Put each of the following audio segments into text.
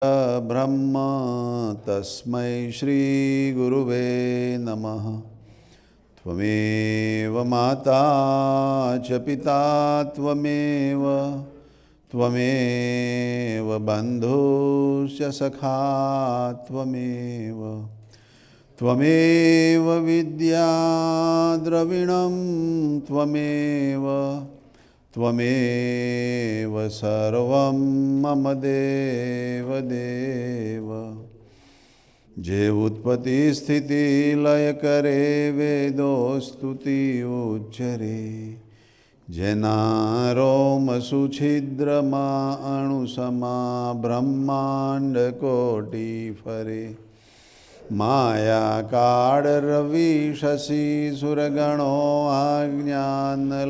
ब्रह्म तस्मै श्री गुरुवे नमः। त्वमेव माता च पिता त्वमेव बन्धुश्च सखा त्वमेव विद्या द्रविणं त्वमेव सर्वं मम देव देव। जे उत्पत्ति स्थिति लय करे वेदो स्तुति उच्चरे। जेनारोम सुछिद्रमा अणुसमा ब्रह्मांड कोटि फरे। माया काळ रवि शशि सुरगणो आज्ञानलोपेक्षण।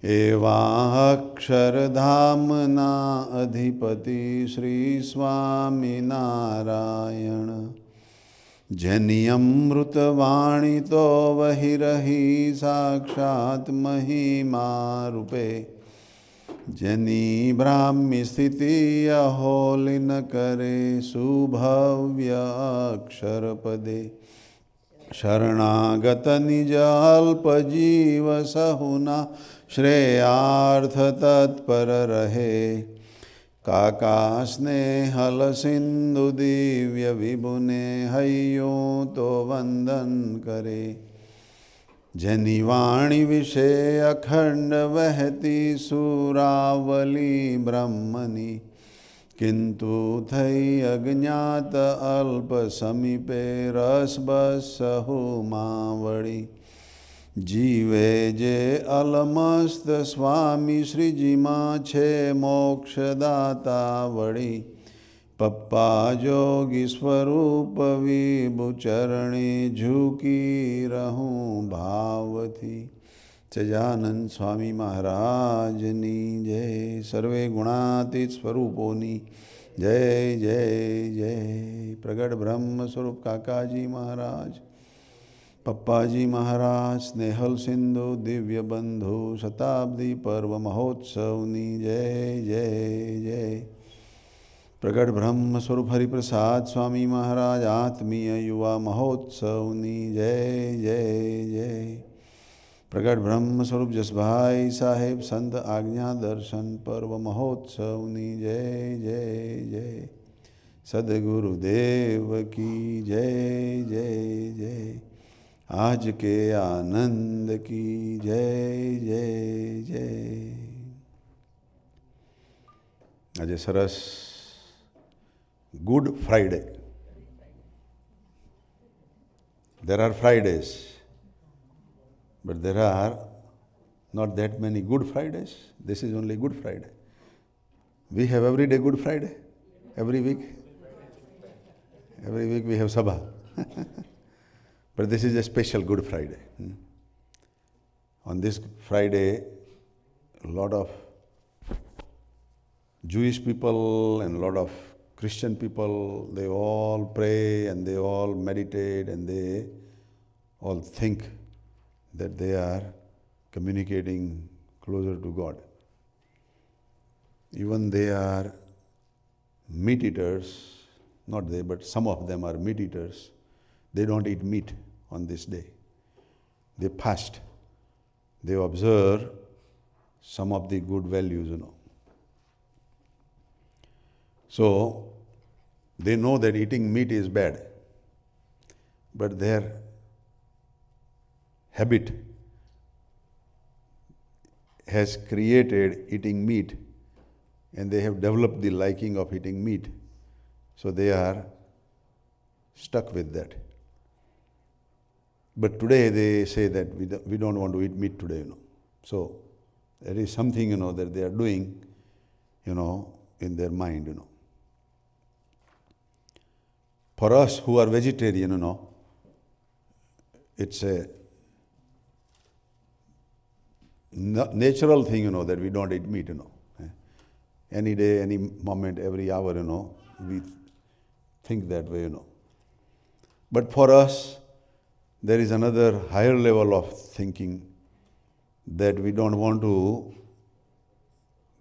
एवाक्षरधामना अधिपति श्री स्वामी नारायण। जनियमृतवाणी तो वही रही साक्षात् महिमा रूपे। जनी ब्राह्मी स्थिति अहोलिन करे सुभव्य अक्षर पदे। शरणागत निज अल्प जीव सहुना श्रेयार्थ तत्पर रहे। काका स्नेहल सिंधु दिव्य विभुने हयो तो वंदन करे। जनि वाणी विषय अखंड वहती सुरावली ब्रह्मनि। किंतु थई अज्ञात अल्प समीपे रस बसहु मावड़ी। जीवे जे अलमस्त स्वामी श्रीजीमा छे मोक्षदाता वड़ी। पप्पा जोगी स्वरूप विभु चरणी झुकी रहूं भावथी। सजानंद स्वामी महाराजनी जय। सर्वे गुणातीत स्वरूपोनी जय जय जय। प्रगट ब्रह्म स्वरूप काकाजी महाराज, पप्पाजी महाराज, स्नेहल सिंधु दिव्य बंधु शताब्दी पर्व महोत्सवनी जय जय जय। प्रगट ब्रह्म स्वरूप हरिप्रसाद स्वामी महाराज आत्मीय युवा महोत्सवनी जय जय जय। प्रगट ब्रह्म स्वरूप जसभाई साहेब संत आज्ञा दर्शन पर्व महोत्सवनी जय जय जय। सदगुरुदेव की जय जय जय। आज के आनंद की जय जय जय। आज सरस Good Friday. There are Fridays, but there are not that many Good Fridays. This is only Good Friday. We have every day Good Friday, every week. Every week we have Sabha. But this is a special Good Friday. On this Friday, a lot of Jewish people and a lot of Christian people, they all pray and they all meditate and they all think that they are communicating closer to God. Even they are meat eaters, not they, but some of them are meat eaters. They don't eat meat on this day. They fast. They observe some of the good values, So, they know that eating meat is bad, but their habit has created eating meat and they have developed the liking of eating meat. So, they are stuck with that. But today they say that we don't want to eat meat today, So, there is something, that they are doing, in their mind, For us who are vegetarian, it's a natural thing, that we don't eat meat, Any day, any moment, every hour, we think that way, But for us, there is another higher level of thinking that we don't want to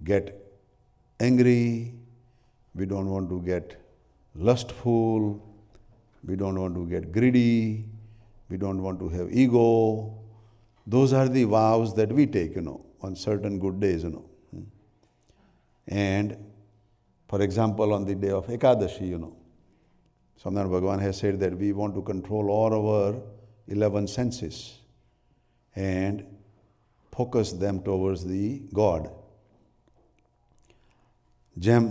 get angry, We don't want to get lustful. We don't want to get greedy. We don't want to have ego. Those are the vows that we take, on certain good days, And, for example, on the day of Ekadashi, Swaminarayan Bhagavan has said that we want to control all our 11 senses and focus them towards the God. જેમ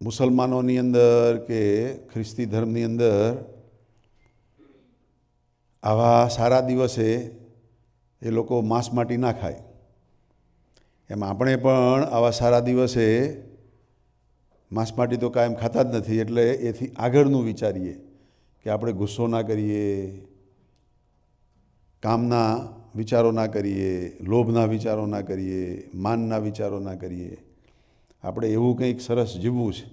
મુસલમાનોની અંદર કે ખ્રિસ્તી ધર્મની અંદર આવા સારા દિવસે એ લોકો માંસ માટી ના ખાય, એમ આપણે પણ આવા સારા દિવસે માંસ માટી તો કાયમ ખાતા જ નથી, એટલે એથી આગળનું વિચારીએ કે આપણે ગુસ્સો ના કરીએ, કામના વિચારો ના કરીએ, લોભના વિચારો ના કરીએ, માનના વિચારો ના કરીએ. આપણે એવું કંઈક સરસ જીવવું છે.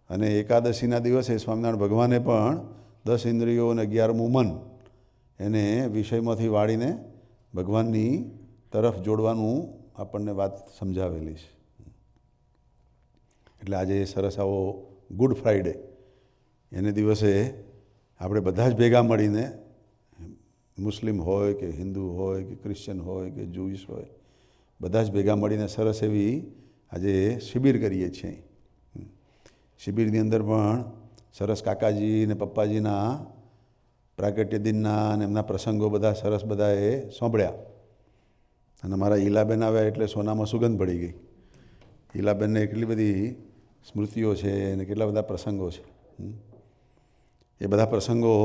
અને એકાદશીના દિવસે સ્વામિનારાયણ ભગવાને પણ 10 ઇન્દ્રિયો અને 11મું મન એને વિષયમાંથી વાળીને ભગવાનની તરફ જોડવાનું આપણને વાત સમજાવેલી છે. એટલે આજે સરસ આવો ગુડ ફ્રાઈડે, એને દિવસે આપણે બધા જ ભેગા મળીને, મુસ્લિમ હોય કે હિન્દુ હોય કે ક્રિશ્ચન હોય કે જુઈશ હોય, બધા જ ભેગા મળીને સરસ એવી આજે શિબિર કરીએ છીએ. શિબિરની અંદર પણ સરસ કાકાજી અને પપ્પાજીના પ્રાગટ્ય દિનના અને એમના પ્રસંગો બધા સરસ બધાએ સાંભળ્યા. અને મારા હીલાબેન આવ્યા એટલે સોનામાં સુગંધ પડી ગઈ. હીલાબેનને કેટલી બધી સ્મૃતિઓ છે અને કેટલા બધા પ્રસંગો છે. એ બધા પ્રસંગો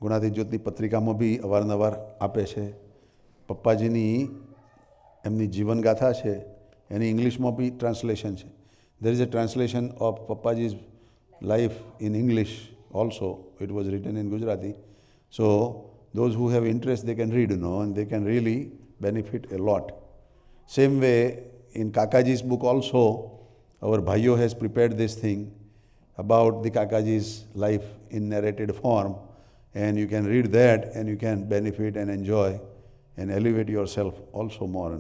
ગુણાતીત જ્યોતની પત્રિકામાં બી અવારનવાર આપે છે. પપ્પાજીની એમની જીવનગાથા છે, એની ઇંગ્લિશમાં બી ટ્રાન્સલેશન છે. There is a translation of Papaji's life in English also. It was written in Gujarati. So those who have interest, they can read, and they can really benefit a lot. Same way, in Kakaji's book also, our Bhaiyo has prepared this thing about the Kakaji's life in narrated form, and you can read that and you can benefit and enjoy and elevate yourself also more,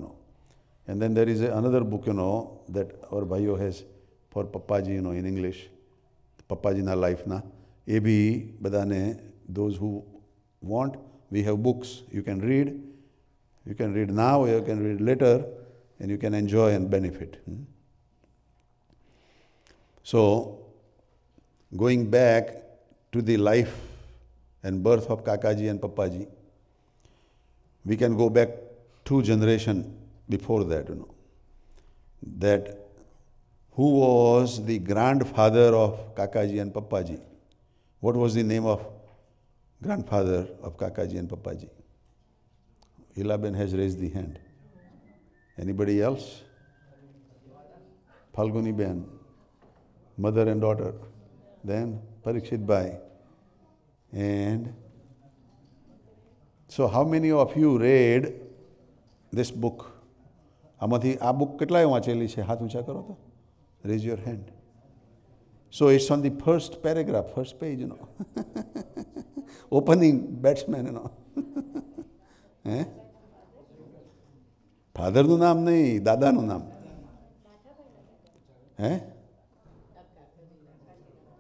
And then there is another book, that our Bhaiyo has for Papaji, in English, Papajina life na. એ બી બધાને, those who want, we have books. You can read now, or you can read later, and you can enjoy and benefit. So, going back to the life and birth of Kakaji and Papaji, we can go back 2 generations before that, that who was the grandfather of Kakaji and Papaji? What was the name of grandfather of Kakaji and Papaji? Ilaben has raised the hand. Anybody else? Falguni Ben, mother and daughter. Then Parikshit Bhai. And so how many of you read this book? આમાંથી આ book કેટલાય વાંચેલી છે? હાથ ઊંચા કરો તો. Raise your hand. So it's on the first paragraph, first page, Opening batsman, ફાધરનું નામ નહીં, દાદાનું નામ.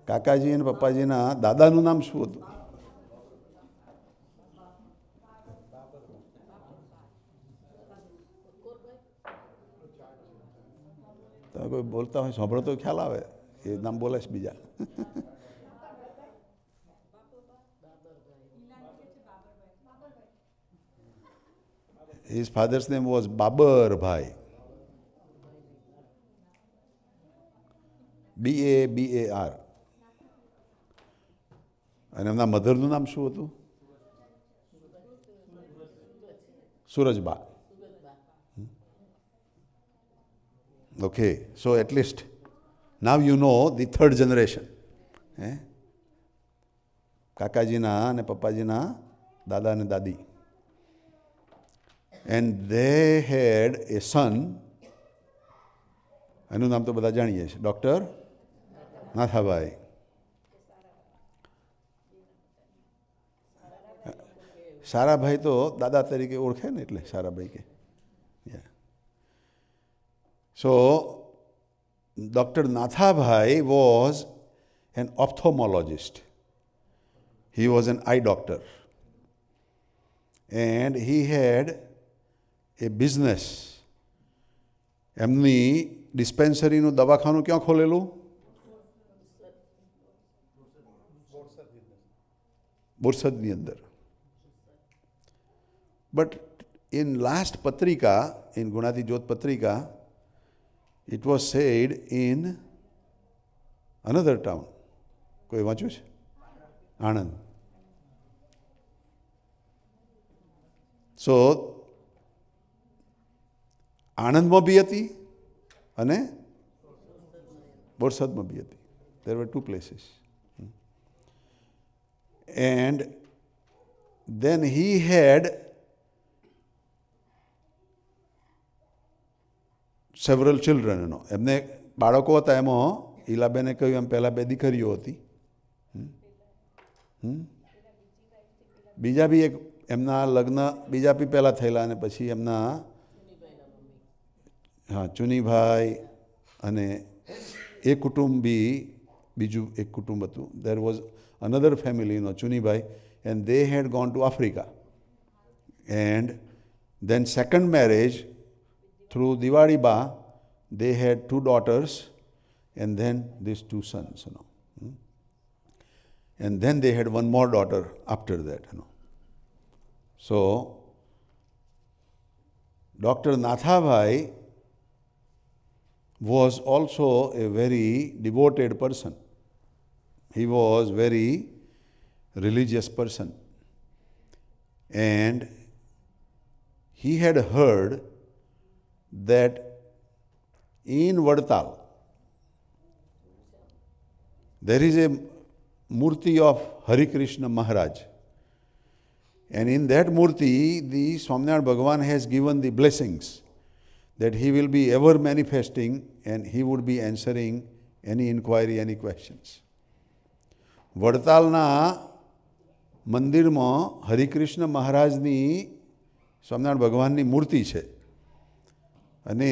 કાકાજી અને પપ્પાજીના દાદાનું નામ શું હતું? તમે કોઈ બોલતા હોય, સાંભળો તો ખ્યાલ આવે. એ નામ બોલાશ બીજા. His father's name was Babar Bhai. BABAR. અને એમના મધરનું નામ શું હતું? Surajba. Okay, so at least now you know the third generation. કાકાજીના અને પપ્પાજીના દાદા અને દાદી. And they had a son. એનું નામ તો બધા જાણીએ છીએ, ડૉક્ટર નાથાભાઈ. સારાભાઈ તો દાદા તરીકે ઓળખે ને, એટલે સારાભાઈ કે. So Dr. Nathabhai was an ophthalmologist. He was an eye doctor. And he had a business. એમની ડિસ્પેન્સરીનું દવાખાનું ક્યાં ખોલેલું? બોરસદની અંદર. But in last Patrika, in Gunati Jyot Patrika, it was said in another town. કોઈ વાંચ્યું છે? આણંદ. So, આણંદમાં બી હતી અને બોરસદમાં બી હતી. There were two places. And then he had several children. એમને બાળકો હતા, એમાં ઈલાબેને કહ્યું એમ પહેલાં 2 દીકરીઓ હતી. બીજા બી એક એમના લગ્ન બીજા બી પહેલાં થયેલા અને પછી એમના ચુનીભાઈ અને એ કુટુંબ બી બીજું એક કુટુંબ હતું. There was another family, Chunibhai, and they had gone to Africa. And then second marriage through Diwali Ba, they had 2 daughters and then these 2 sons. And then they had 1 more daughter after that. So, Dr. Nathabhai was also a very devoted person. He was very religious person. And he had heard that in Vadtal there is a murti of Hari Krishna Maharaj. And in that murti, the Swaminarayan Bhagavan has given the blessings that he will be ever manifesting and he would be answering any inquiry, any questions. વડતાલના મંદિરમાં હરિકૃષ્ણ મહારાજની સ્વામિનારાયણ ભગવાનની મૂર્તિ છે. અને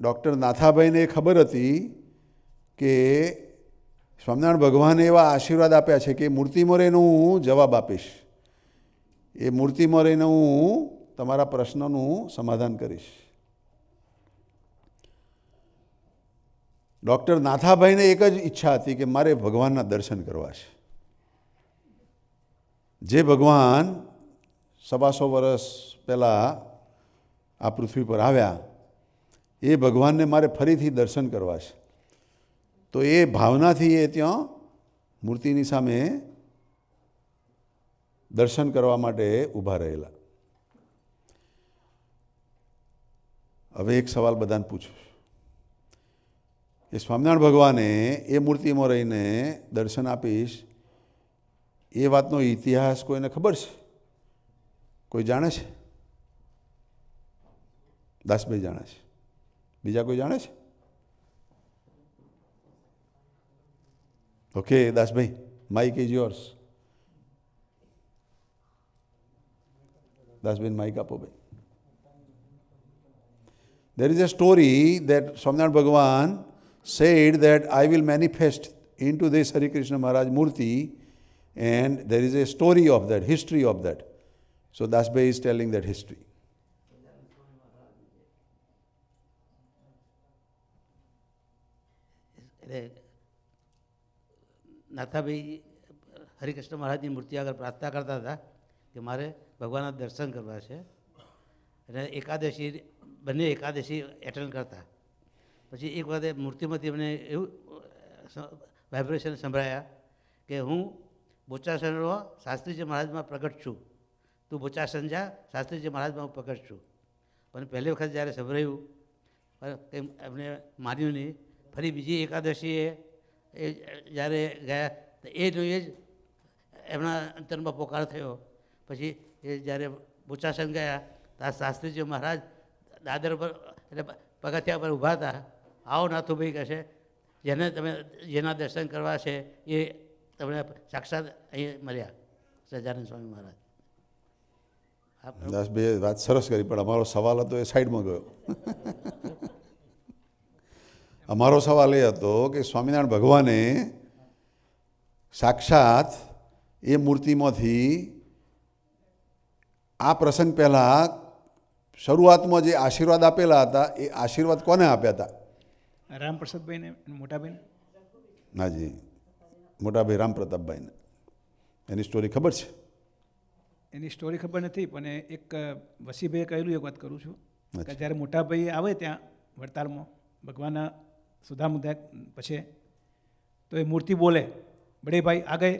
doctor નાથાભાઈને ખબર હતી કે સ્વામિનારાયણ ભગવાને એવા આશીર્વાદ આપ્યા છે કે મૂર્તિમાં રહીને હું જવાબ આપીશ, એ મૂર્તિમાં રહીને હું તમારા પ્રશ્નનું સમાધાન કરીશ. ડૉક્ટર નાથાભાઈને એક જ ઈચ્છા હતી કે મારે ભગવાનના દર્શન કરવા છે. જે ભગવાન 125 વર્ષ પહેલાં આ પૃથ્વી પર આવ્યા, એ ભગવાનને મારે ફરીથી દર્શન કરવા છે. તો એ ભાવનાથી એ ત્યાં મૂર્તિની સામે દર્શન કરવા માટે ઊભા રહેલા. હવે એક સવાલ બધાને પૂછું. એ સ્વામિનારાયણ ભગવાને એ મૂર્તિમાં રહીને દર્શન આપીશ, એ વાતનો ઇતિહાસ કોઈને ખબર છે? કોઈ જાણે છે? દાસભાઈ જાણે છે. બીજા કોઈ જાણે છે? Okay, Dasbhai, mic is yours. Dasbhai mic આપો ભાઈ. There is a story that Swaminarayan Bhagavan said that I will manifest into this Hari Krishna Maharaj Murti, and there is a story of that, history of that. So Dasbhai is telling that history. Nathabhai Harikrishna મહારાજની મૂર્તિ આગળ પ્રાર્થના કરતા હતા કે મારે ભગવાનના દર્શન કરવા છે, અને એકાદશી બંને એકાદશી એટેન્ડ કરતા. પછી એક વખતે મૂર્તિમાંથી એમને એવું વાઇબ્રેશન સંભળાયા કે હું બોચાસનનો શાસ્ત્રીજી મહારાજમાં પ્રગટ છું, તું બોચાસન જા, શાસ્ત્રીજી મહારાજમાં હું પ્રગટ છું. પણ પહેલી વખત જ્યારે સંભળાયું કંઈ એમને માન્યું નહીં. ફરી બીજી એકાદશીએ એ જ્યારે ગયા તો એ જોઈએ જ એમના અંતરમાં પોકાર થયો. પછી એ જ્યારે બોચાસન ગયા ત્યાં શાસ્ત્રીજી મહારાજ દાદર પર એટલે પગથિયા પર ઊભા હતા. આવો નાથુભાઈ કહે છે, જેના દર્શન કરવા છે એ તમને સાક્ષાત અહીં મળ્યા, સહજાનંદ સ્વામી મહારાજ. દાસભાઈ વાત સરસ કરી, પણ અમારો સવાલ હતો એ સાઈડમાં ગયો. અમારો સવાલ એ હતો કે સ્વામિનારાયણ ભગવાને સાક્ષાત એ મૂર્તિમાંથી આ પ્રસંગ પહેલાં શરૂઆતમાં જે આશીર્વાદ આપેલા હતા એ આશીર્વાદ કોને આપ્યા હતા? રામપ્રસાદભાઈને, મોટાભાઈને. હાજી, મોટાભાઈ રામપ્રતાપભાઈને. એની સ્ટોરી ખબર છે? એની સ્ટોરી ખબર નથી, પણ એક વસીભાઈએ કહેલું એક વાત કરું છું કે જ્યારે મોટાભાઈ આવે ત્યાં વડતાલમાં ભગવાનના સુધામુદા પછી તો એ મૂર્તિ બોલે, બડે ભાઈ આ ગયે.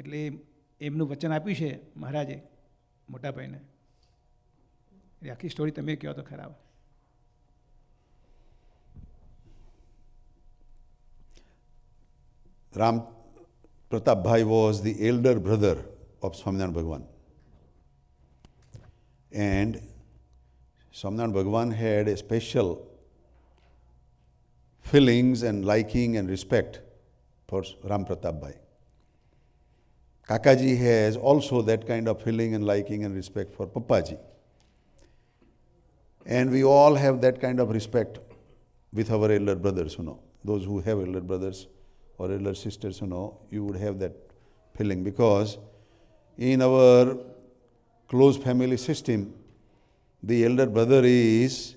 એટલે એમનું વચન આપ્યું છે મહારાજે મોટાભાઈને. એ આખી સ્ટોરી તમે કહો તો ખરાબ. Ram Pratap Bhai was the elder brother of Swaminarayan Bhagwan. And Swaminarayan Bhagwan had a special feelings and liking and respect for Ram Pratap Bhai. Kakaji has also that kind of feeling and liking and respect for Papaji. And we all have that kind of respect with our elder brothers, Those who have elder brothers or elder sisters, you would have that feeling, because in our close family system, the elder brother is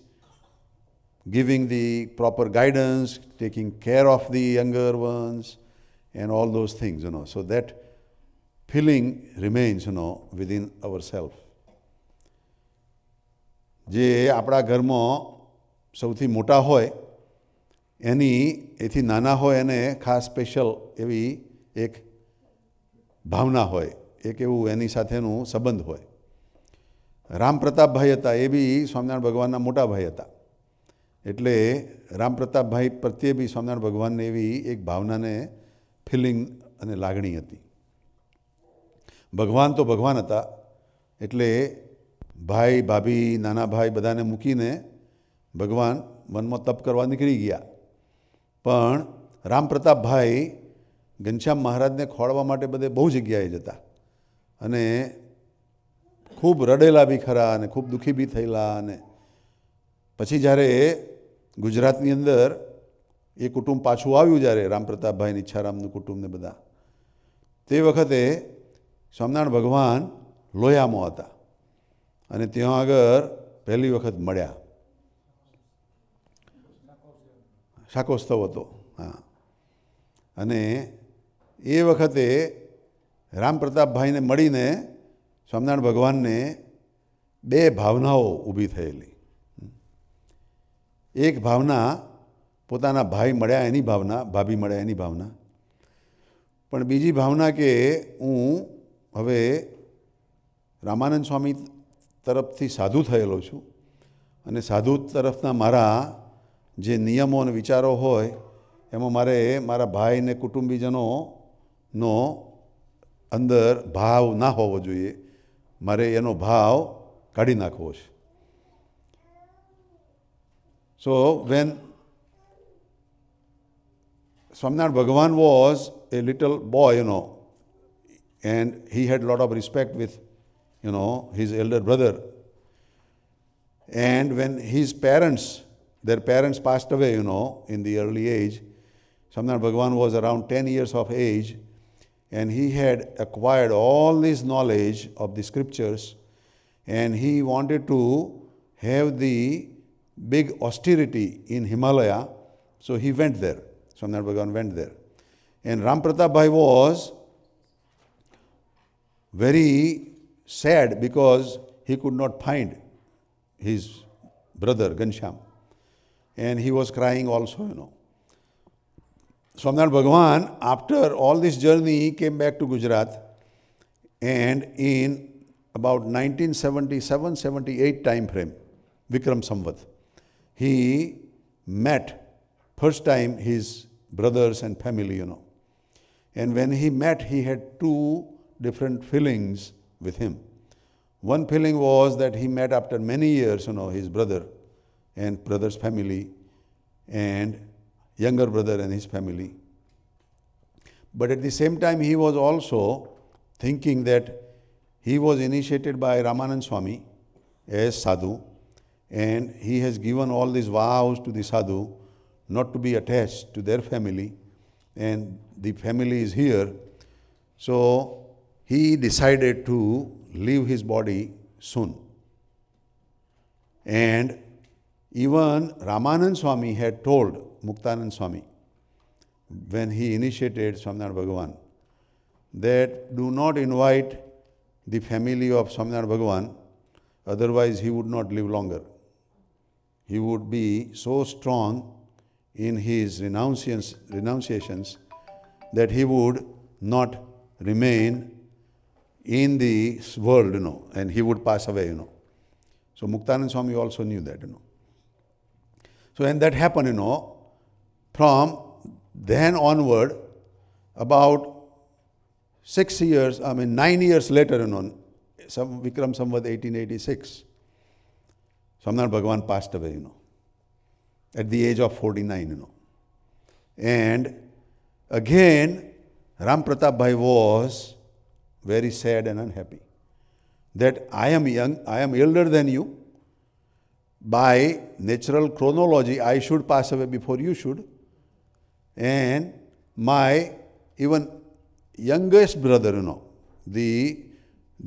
giving the proper guidance, taking care of the younger ones, and all those things, So that feeling remains, within ourselves. જે આપણા ઘરમાં સૌથી મોટા હોય એથી નાના હોય એને ખાસ સ્પેશિયલ એવી એક ભાવના હોય, એક એવું એની સાથેનું સંબંધ હોય. રામ પ્રતાપભાઈ હતા એ બી સ્વામિનારાયણ ભગવાનના મોટા ભાઈ હતા. એટલે રામ પ્રતાપભાઈ પ્રત્યે બી સ્વામિનારાયણ ભગવાનને એવી એક ભાવનાને ફિલિંગ અને લાગણી હતી. ભગવાન તો ભગવાન હતા, એટલે ભાઈ ભાભી નાના ભાઈ બધાને મૂકીને ભગવાન વનમાં તપ કરવા નીકળી ગયા. પણ રામ પ્રતાપભાઈ ઘનશ્યામ મહારાજને ખોળવા માટે બધે બહુ જગ્યાએ જતા અને ખૂબ રડેલા બી ખરા અને ખૂબ દુઃખી બી થયેલા. અને પછી જ્યારે ગુજરાતની અંદર એ કુટુંબ પાછું આવ્યું, જ્યારે રામ પ્રતાપભાઈ ઈચ્છારામનું કુટુંબને બધા, તે વખતે સ્વામિનારાયણ ભગવાન લોયામાં હતા અને ત્યાં આગળ પહેલી વખત મળ્યા. શાકોત્સવ હતો, હા. અને એ વખતે રામ પ્રતાપભાઈને મળીને સ્વામિનારાયણ ભગવાનને બે ભાવનાઓ ઊભી થયેલી. એક ભાવના પોતાના ભાઈ મળ્યા એની ભાવના, ભાભી મળ્યા એની ભાવના. પણ બીજી ભાવના કે હું હવે રામાનંદ સ્વામી તરફથી સાધુ થયેલો છું અને સાધુ તરફના મારા જે નિયમો અને વિચારો હોય એમાં મારે મારા ભાઈ ને કુટુંબીજનોનો અંદર ભાવ ના હોવો જોઈએ, મારે એનો ભાવ કાઢી નાખવો છે. So when Swaminarayan Bhagavan was a little boy, and he had a lot of respect with his elder brother. And when their parents passed away, in the early age, Swaminarayan Bhagavan was around 10 years of age, and he had acquired all this knowledge of the scriptures, and he wanted to have the big austerity in Himalaya, so he went there. Swaminarayan Bhagavan went there. And Ram Pratap Bhai was very sad because he could not find his brother Ghanshyam, and he was crying also, Swaminarayan Bhagavan, after all this journey, he came back to Gujarat, and in about 1977-78 time frame, Vikram Samvat, he met first time his brothers and family, And when he met, he had two different feelings with him. One feeling was that he met after many years, his brother and brother's family and younger brother and his family. But at the same time, he was also thinking that he was initiated by Ramanand Swami as sadhu, and he has given all these vows to the sadhu not to be attached to their family, and the family is here. So he decided to leave his body soon. And even Ramanand Swami had told Muktanand Swami, when he initiated Swaminarayan Bhagavan, that do not invite the family of Swaminarayan Bhagavan, otherwise he would not live longer. He would be so strong in his renunciations that he would not remain in this world, and he would pass away, So Muktanand Swami also knew that, So when that happened, from then onward, about 9 years later, Vikram Samvat 1886, Swaminarayan Bhagavan passed away, at the age of 49, And again, Ram Pratap Bhai was very sad and unhappy that I am young, I am elder than you. By natural chronology, I should pass away before you should. And my even youngest brother, the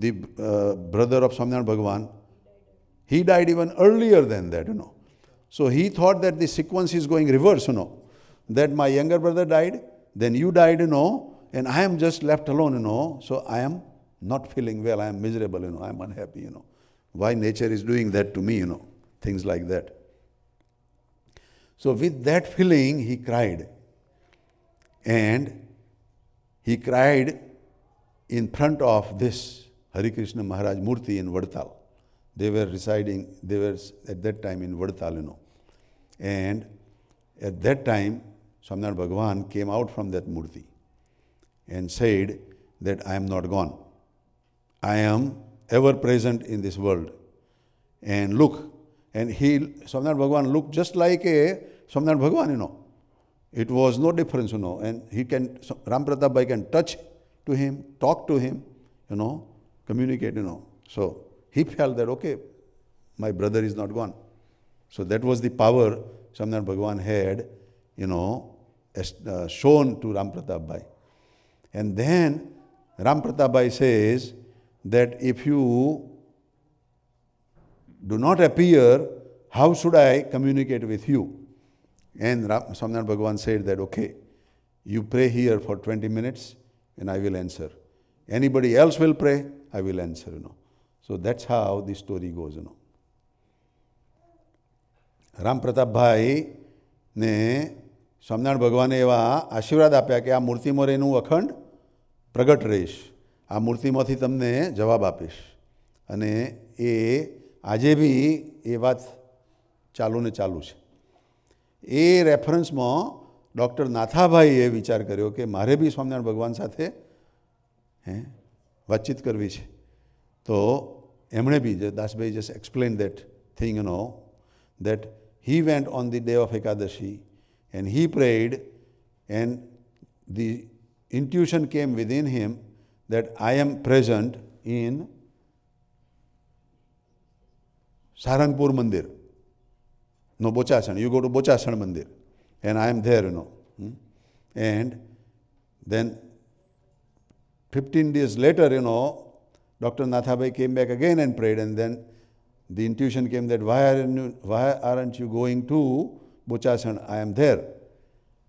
brother of Swaminarayan Bhagavan, he died even earlier than that, So he thought that the sequence is going reverse, That my younger brother died, then you died, and I am just left alone, So I am not feeling well, I am miserable, I am unhappy, Why nature is doing that to me, Things like that. So with that feeling, he cried. And he cried in front of this Hari Krishna Maharaj Murti in Vadtal. They were at that time in Vadtal, And at that time, Swaminarayan Bhagavan came out from that Murti and said that I am not gone. I am ever present in this world. And look, and Swaminarayan Bhagavan looked just like a Swaminarayan Bhagavan, It was no difference, And Ram Pratap Bhai can touch to him, talk to him, communicate, So he felt that, okay, my brother is not gone. So that was the power Swaminarayan Bhagavan had, shown to Ram Pratap Bhai. And then Ram Pratap Bhai says that if you do not appear, how should I communicate with you? And Swaminarayan Bhagavan said that, okay, you pray here for 20 minutes and I will answer. Anybody else will pray, I will answer, So that's how the story goes, Ram Pratap Bhai ને સ્વામિનારાયણ ભગવાને એવા આશીર્વાદ આપ્યા કે આ મૂર્તિમાં રહીને હું અખંડ પ્રગટ રહીશ, આ મૂર્તિમાંથી તમને જવાબ આપીશ. અને એ આજે બી એ વાત ચાલુ ને ચાલુ છે. એ રેફરન્સમાં ડૉક્ટર નાથાભાઈએ વિચાર કર્યો કે મારે બી સ્વામિનારાયણ ભગવાન સાથે વાતચીત કરવી છે. તો એમણે બી Dasbhai just explain that thing, that he went on the day of Ekadashi and he prayed, and the intuition came within him that I am present in Saranpur Mandir. No, Bochasan. You go to Bochasan Mandir and I am there, And then 15 days later, Dr. Nathabhai came back again and prayed, and then the intuition came that why aren't you going to Bochasan? I am there.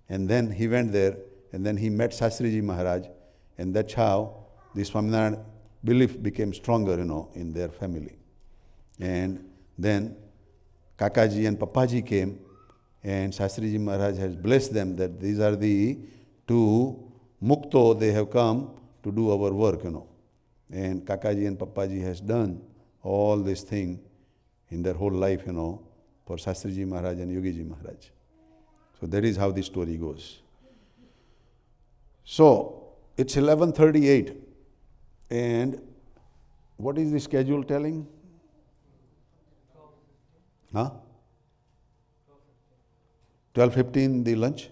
And then he went there, and then he met Shastriji Maharaj, and that's how the Swaminarayan belief became stronger, in their family. And then Kakaji and Papaji came, and Shastriji Maharaj has blessed them that these are the two mukto, they have come to do our work, And Kakaji and Papaji has done all this thing in their whole life, for Shastriji Maharaj and Yogi Ji Maharaj. So that is how the story goes. So it's 11:38, and what is the schedule telling? Huh? 12:15 the lunch?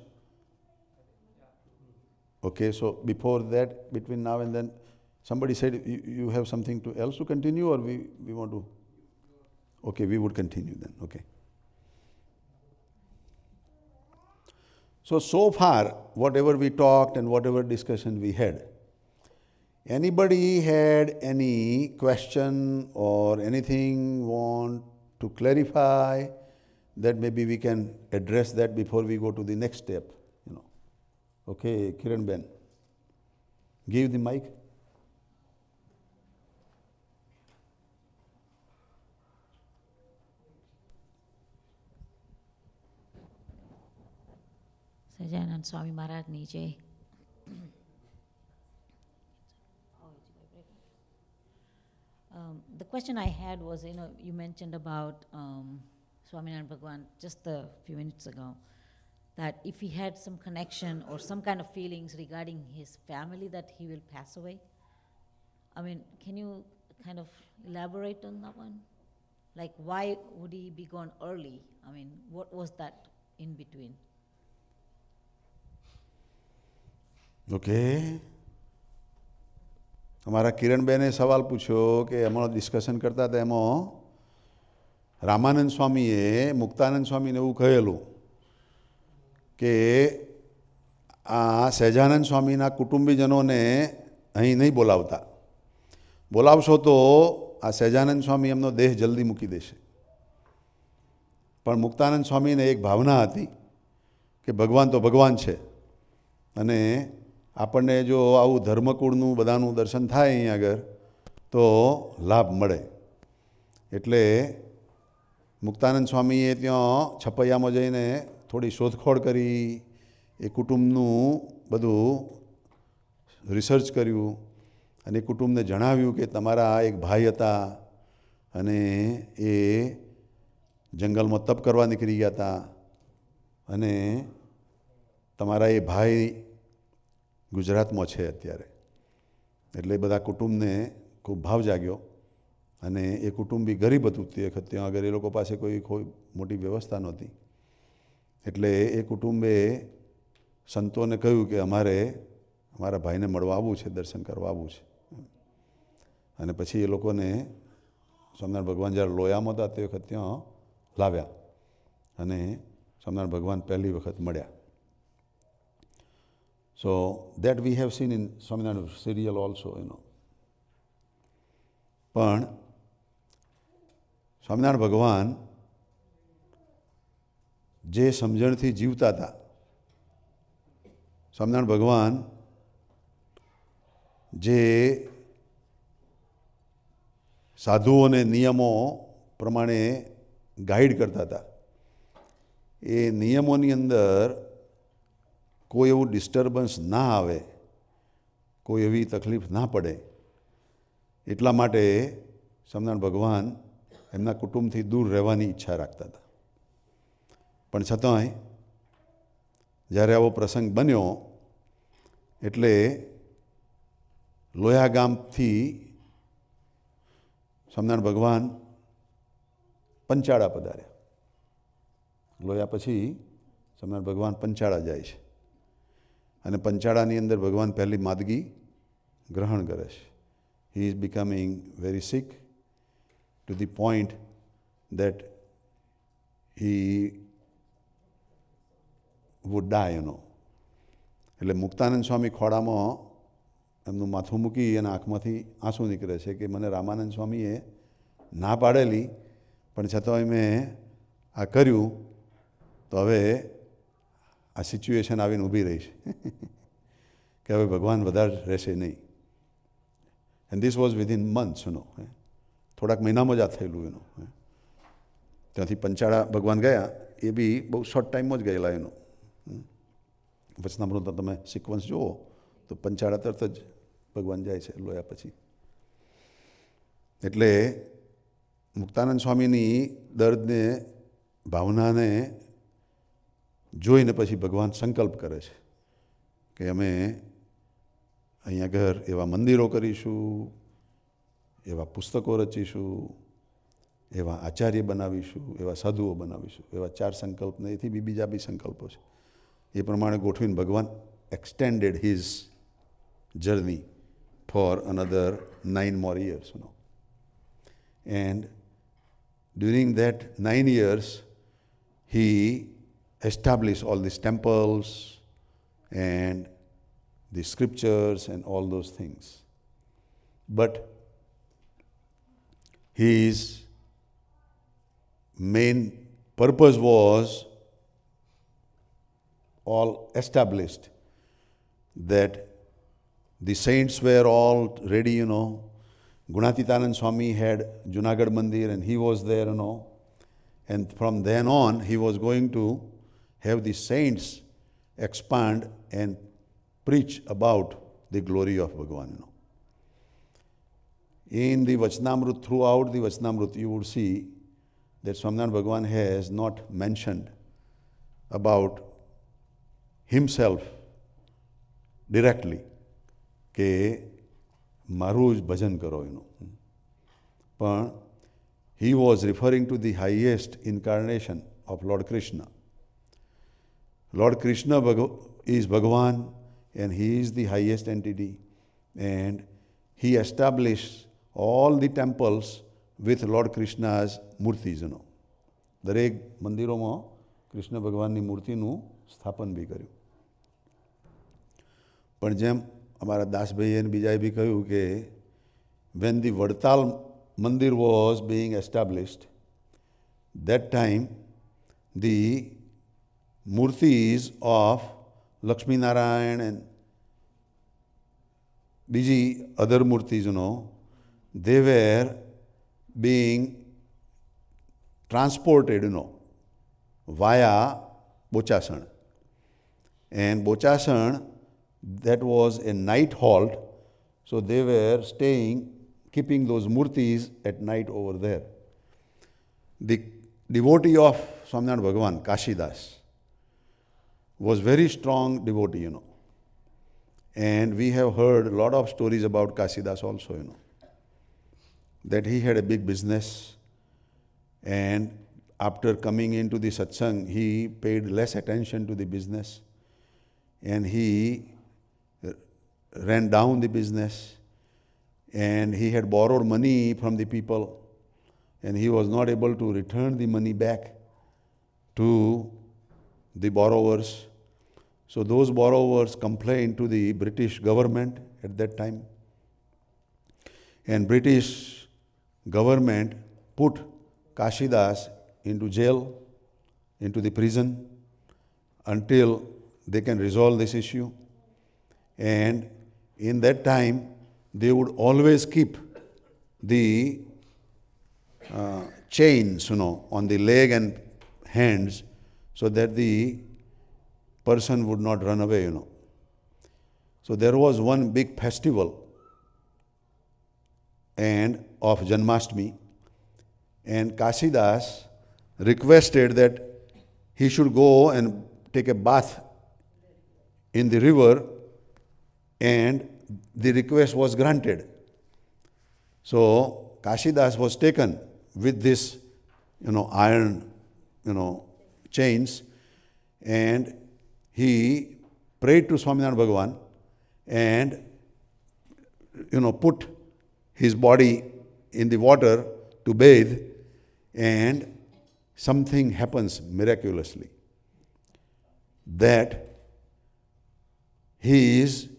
Okay, so before that, between now and then, somebody said you have something else to continue, or we want to? Okay, we would continue then. Okay. So far, whatever we talked and whatever discussion we had, anybody had any question or anything want to clarify, that maybe we can address that before we go to the next step, you know. Okay, Kiran Ben, give the mic. Sahajanand Swami મહારાજની જય. The question I had was, you mentioned about Swaminarayan Bhagwan just a few minutes ago, that if he had some connection or some kind of feelings regarding his family that he will pass away. I mean, can you kind of elaborate on that one? Like, why would he be gone early? I mean, what was that in between? Okay. અમારા કિરણબેને સવાલ પૂછ્યો કે હમણાં discussion કરતા હતા એમાં રામાનંદ સ્વામીએ મુક્તાનંદ સ્વામીને એવું કહેલું કે આ સહજાનંદ સ્વામીના કુટુંબીજનોને અહીં નહીં બોલાવતા, બોલાવશો તો આ સહજાનંદ સ્વામી એમનો દેહ જલ્દી મૂકી દેશે. પણ મુક્તાનંદ સ્વામીને એક ભાવના હતી કે ભગવાન તો ભગવાન છે અને આપણને જો આવું ધર્મકુળનું બધાનું દર્શન થાય અહીં આગળ તો લાભ મળે. એટલે મુક્તાનંદ સ્વામીએ ત્યાં છપૈયામાં જઈને થોડી શોધખોળ કરી, એ કુટુંબનું બધું રિસર્ચ કર્યું અને કુટુંબને જણાવ્યું કે તમારા એક ભાઈ હતા અને એ જંગલમાં તપ કરવા નીકળી ગયા હતા અને તમારા એ ભાઈ ગુજરાતમાં છે અત્યારે. એટલે બધા કુટુંબને ખૂબ ભાવ જાગ્યો અને એ કુટુંબ બી ગરીબ હતું તે વખત, ત્યાં આગળ એ લોકો પાસે કોઈ મોટી વ્યવસ્થા નહોતી. એટલે એ કુટુંબે સંતોને કહ્યું કે અમારે અમારા ભાઈને મળવા આવવું છે, દર્શન કરવા આવવું છે. અને પછી એ લોકોને સ્વામિનારાયણ ભગવાન જ્યારે લોયામાં હતા તે વખત ત્યાં લાવ્યા અને સ્વામિનારાયણ ભગવાન પહેલી વખત મળ્યા. So that we have seen in Swaminarayan serial also, you know. પણ સ્વામિનારાયણ ભગવાન જે સમજણથી જીવતા હતા, સ્વામિનારાયણ ભગવાન જે સાધુઓને નિયમો પ્રમાણે ગાઈડ કરતા હતા, એ નિયમોની અંદર કોઈ એવું ડિસ્ટર્બન્સ ના આવે, કોઈ એવી તકલીફ ના પડે, એટલા માટે સ્વામિનારાયણ ભગવાન એમના કુટુંબથી દૂર રહેવાની ઈચ્છા રાખતા હતા. પણ છતાંય જ્યારે આવો પ્રસંગ બન્યો એટલે લોયા ગામથી સ્વામિનારાયણ ભગવાન પંચાળા પધાર્યા. લોયા પછી સ્વામિનારાયણ ભગવાન પંચાળા જાય છે અને પંચાળાની અંદર ભગવાન પહેલી માદગી ગ્રહણ કરે છે. He is becoming very sick to the point that he would die, you know. એટલે મુક્તાનંદ સ્વામી ખોળામાં એમનું માથું મૂકી અને આંખમાંથી આંસુ નીકળે છે કે મને રામાનંદ સ્વામીએ ના પાડેલી પણ છતાંય મેં આ કર્યું તો હવે આ સિચ્યુએશન આવીને ઊભી રહી છે કે હવે ભગવાન વધારે રહેશે નહીં. And this was within months, you know. થોડાક મહિનામાં જ આ થયેલું એનું. ત્યાંથી પંચાળા ભગવાન ગયા, એ બી બહુ શોર્ટ ટાઈમમાં જ ગયેલા એનું. વચનામૃતમાં તમે સિક્વન્સ જુઓ તો પંચાળા તરત જ ભગવાન જાય છે લોયા પછી. એટલે મુક્તાનંદ સ્વામીની દર્દને ભાવનાને જોઈને પછી ભગવાન સંકલ્પ કરે છે કે અમે અહીંયા ઘર એવા મંદિરો કરીશું, એવા પુસ્તકો રચીશું, એવા આચાર્ય બનાવીશું, એવા સાધુઓ બનાવીશું. એવા 4 સંકલ્પને એથી બી બીજા બી સંકલ્પો છે. એ પ્રમાણે ગોઠવીને ભગવાન extended his journey for another 9 more years, you know. And during that 9 years, he established all these temples and the scriptures and all those things. But his main purpose was all established, that the saints were all ready, Gunatitanand Swami had Junagadh Mandir and he was there, and from then on he was going to have the saints expand and preach about the glory of Bhagavan. In the Vachanamrut, throughout the Vachanamrut, you would see that Swaminarayan Bhagavan has not mentioned about himself directly, કે મારું જ ભજન કરો એનું. પણ he was referring to the highest incarnation of Lord Krishna. Lord Krishna is Bhagavan and he is the highest entity, and he established all the temples with Lord Krishna's murtis. દરેક મંદિરોમાં કૃષ્ણ ભગવાનની મૂર્તિનું સ્થાપન બી કર્યું. પણ જેમ અમારા દાસભાઈએ અને બીજાએ બી કહ્યું કે when the વડતાલ મંદિર was being established, that time the murtis of Lakshmi Narayan and બીજી other murtis, they were being transported, via Bochasan. And Bochasan, that was a night halt, so they were staying, keeping those murtis at night over there. The devotee of Swaminarayan Bhagavan, Kashidas, was very strong devotee, And we have heard a lot of stories about Kashidas also, that he had a big business, and after coming into the satsang, he paid less attention to the business, and he ran down the business, and he had borrowed money from the people, and he was not able to return the money back to the borrowers. So those borrowers complained to the British government at that time, and British government put Kashidas into jail, into the prison, until they can resolve this issue. And in that time, they would always keep the chains, on the leg and hands, so that the person would not run away, So there was one big festival and of Janmashtami, and Kashidas requested that he should go and take a bath in the river, and the request was granted. So Kashidas was taken with this, iron, chains, and he prayed to Swaminarayan Bhagavan and, put his body in the water to bathe, and something happens miraculously, that his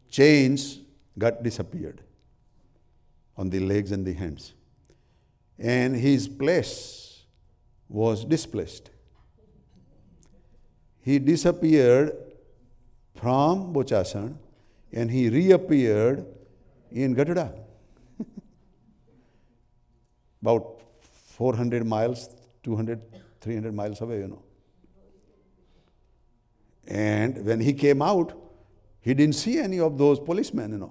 chains got disappeared on the legs and the hands, and his place was displaced. He disappeared from Bochasan and he reappeared in Gadada. About 400 miles, 200, 300 miles away, And when he came out, he didn't see any of those policemen,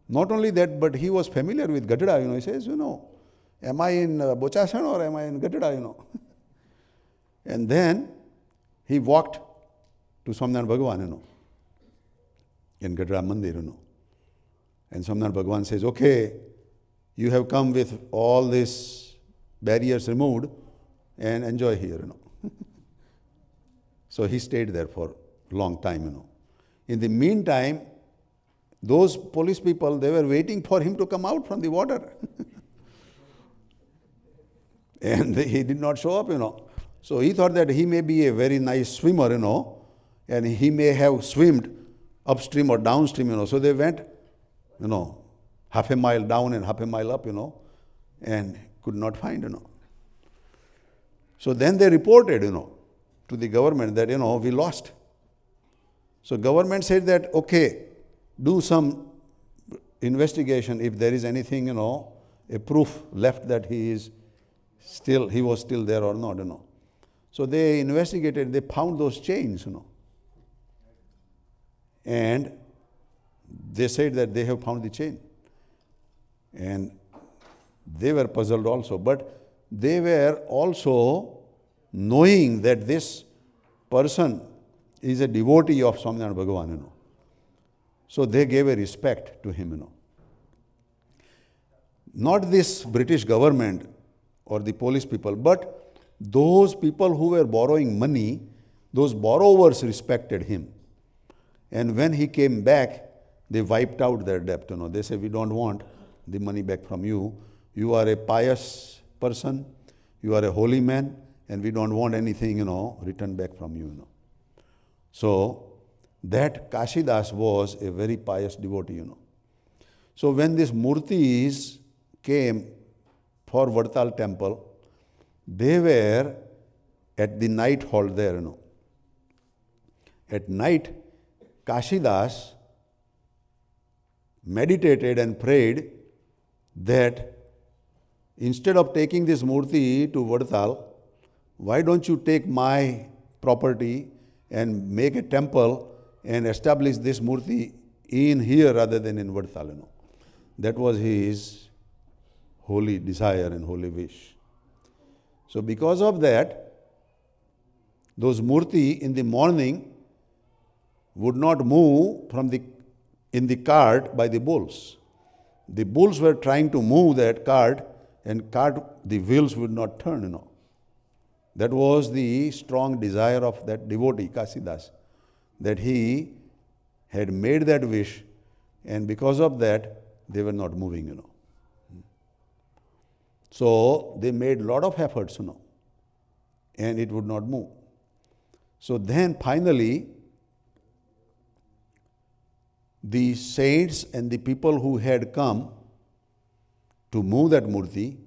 Not only that, but he was familiar with Gadada, He says, am I in Bochasan or am I in Gadada, And then he walked to Swaminarayan Bhagavan, in Gadada Mandir, And Swaminarayan Bhagavan says, okay, you have come with all these barriers removed and enjoy here, So he stayed there for a long time, In the meantime, those police people, they were waiting for him to come out from the water. And he did not show up, So he thought that he may be a very nice swimmer, and he may have swimmed upstream or downstream, So they went, half a mile down and half a mile up, and could not find, So then they reported, to the government that, we lost. So government said that, okay, do some investigation if there is anything, a proof left that he was still there or not, So they investigated, they found those chains, And they said that they have found the chain. And they were puzzled also. But they were also knowing that this person is a devotee of Swaminarayan Bhagavan, So they gave a respect to him, Not this British government or the police people, but those people who were borrowing money, those borrowers respected him. And when he came back, they wiped out their debt, They said, we don't want the money back from you. You are a pious person, you are a holy man, and we don't want anything, returned back from you, So that Kashidas was a very pious devotee, So when these murtis came for Vadtal temple, they were at the night hall there, At night, Kashidas meditated and prayed that instead of taking this murti to Vadtal, why don't you take my property and make a temple and establish this murti in here rather than in Vadtal, That was his holy desire and holy wish. So because of that, those murti in the morning would not move in the cart by the bulls. The bulls were trying to move that cart, and the wheels would not turn, That was the strong desire of that devotee, Kashidas, that he had made that wish, and because of that, they were not moving, So they made a lot of efforts, and it would not move. So then finally, the saints and the people who had come to move that murti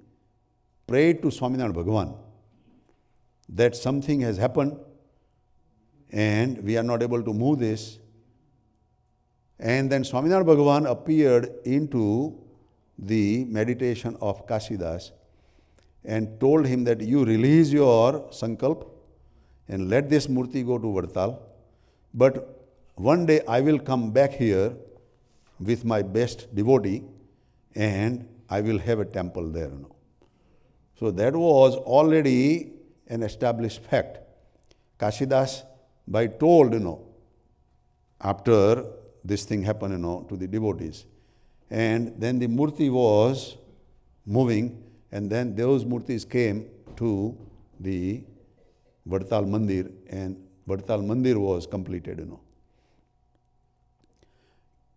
prayed to Swaminarayan Bhagavan that something has happened and we are not able to move this. And then Swaminarayan Bhagavan appeared into the meditation of Kashidas and told him that you release your sankalp and let this murti go to Vadtal. But one day I will come back here with my best devotee and I will have a temple there. So that was already an established fact. Kashidas by told, after this thing happened, to the devotees. And then the murti was moving, and then those murtis came to the Vadtal Mandir, and Vadtal Mandir was completed,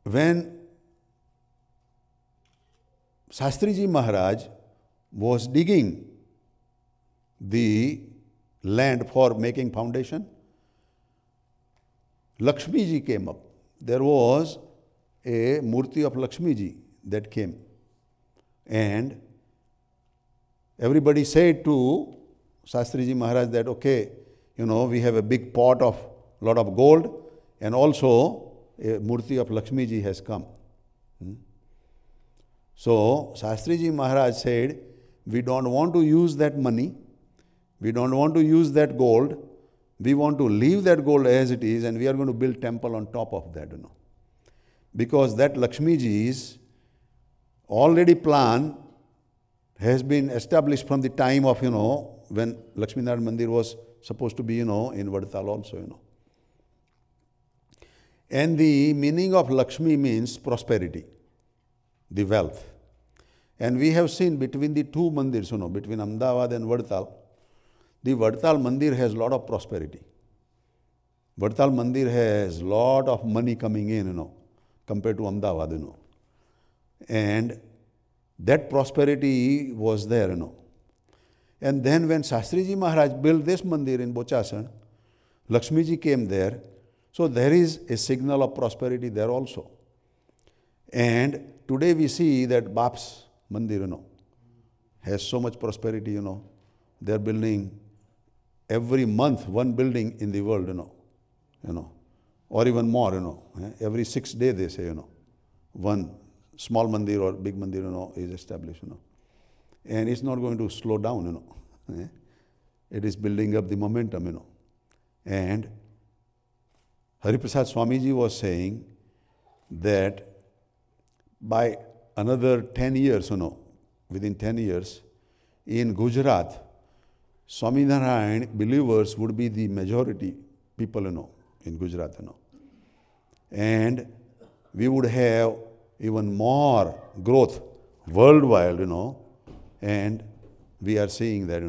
When Shastriji Maharaj was digging the land for making foundation, Lakshmi ji came up. There was a murti of Lakshmi ji that came. And everybody said to Shastriji Maharaj that, okay, we have a big pot of lot of gold, and also a murti of Lakshmi ji has come. So Shastriji Maharaj said, we don't want to use that money, we don't want to use that gold, we want to leave that gold as it is, and we are going to build temple on top of that, Because that Lakshmi ji's already plan has been established from the time of, when Lakshmi Narayan Mandir was supposed to be, in Vadtal also, And the meaning of Lakshmi means prosperity, the wealth. And we have seen between the two mandirs, between Ahmedabad and Vadtal, the Vadtal Mandir has a lot of prosperity. Vadtal Mandir has a lot of money coming in, compared to Ahmedabad, And that prosperity was there, And then when Shastriji Maharaj built this mandir in Bochasan, Lakshmi ji came there. So there is a signal of prosperity there also. And today we see that Bap's mandir, has so much prosperity, They're building every month one building in the world, or even more, Every 6 days they say, one small mandir or big mandir, is established, And it's not going to slow down, It is building up the momentum, And Hariprasad Swamiji was saying that by another 10 years, within 10 years, in Gujarat, Swaminarayan believers would be the majority people, in Gujarat, And we would have even more growth worldwide, and we are seeing that,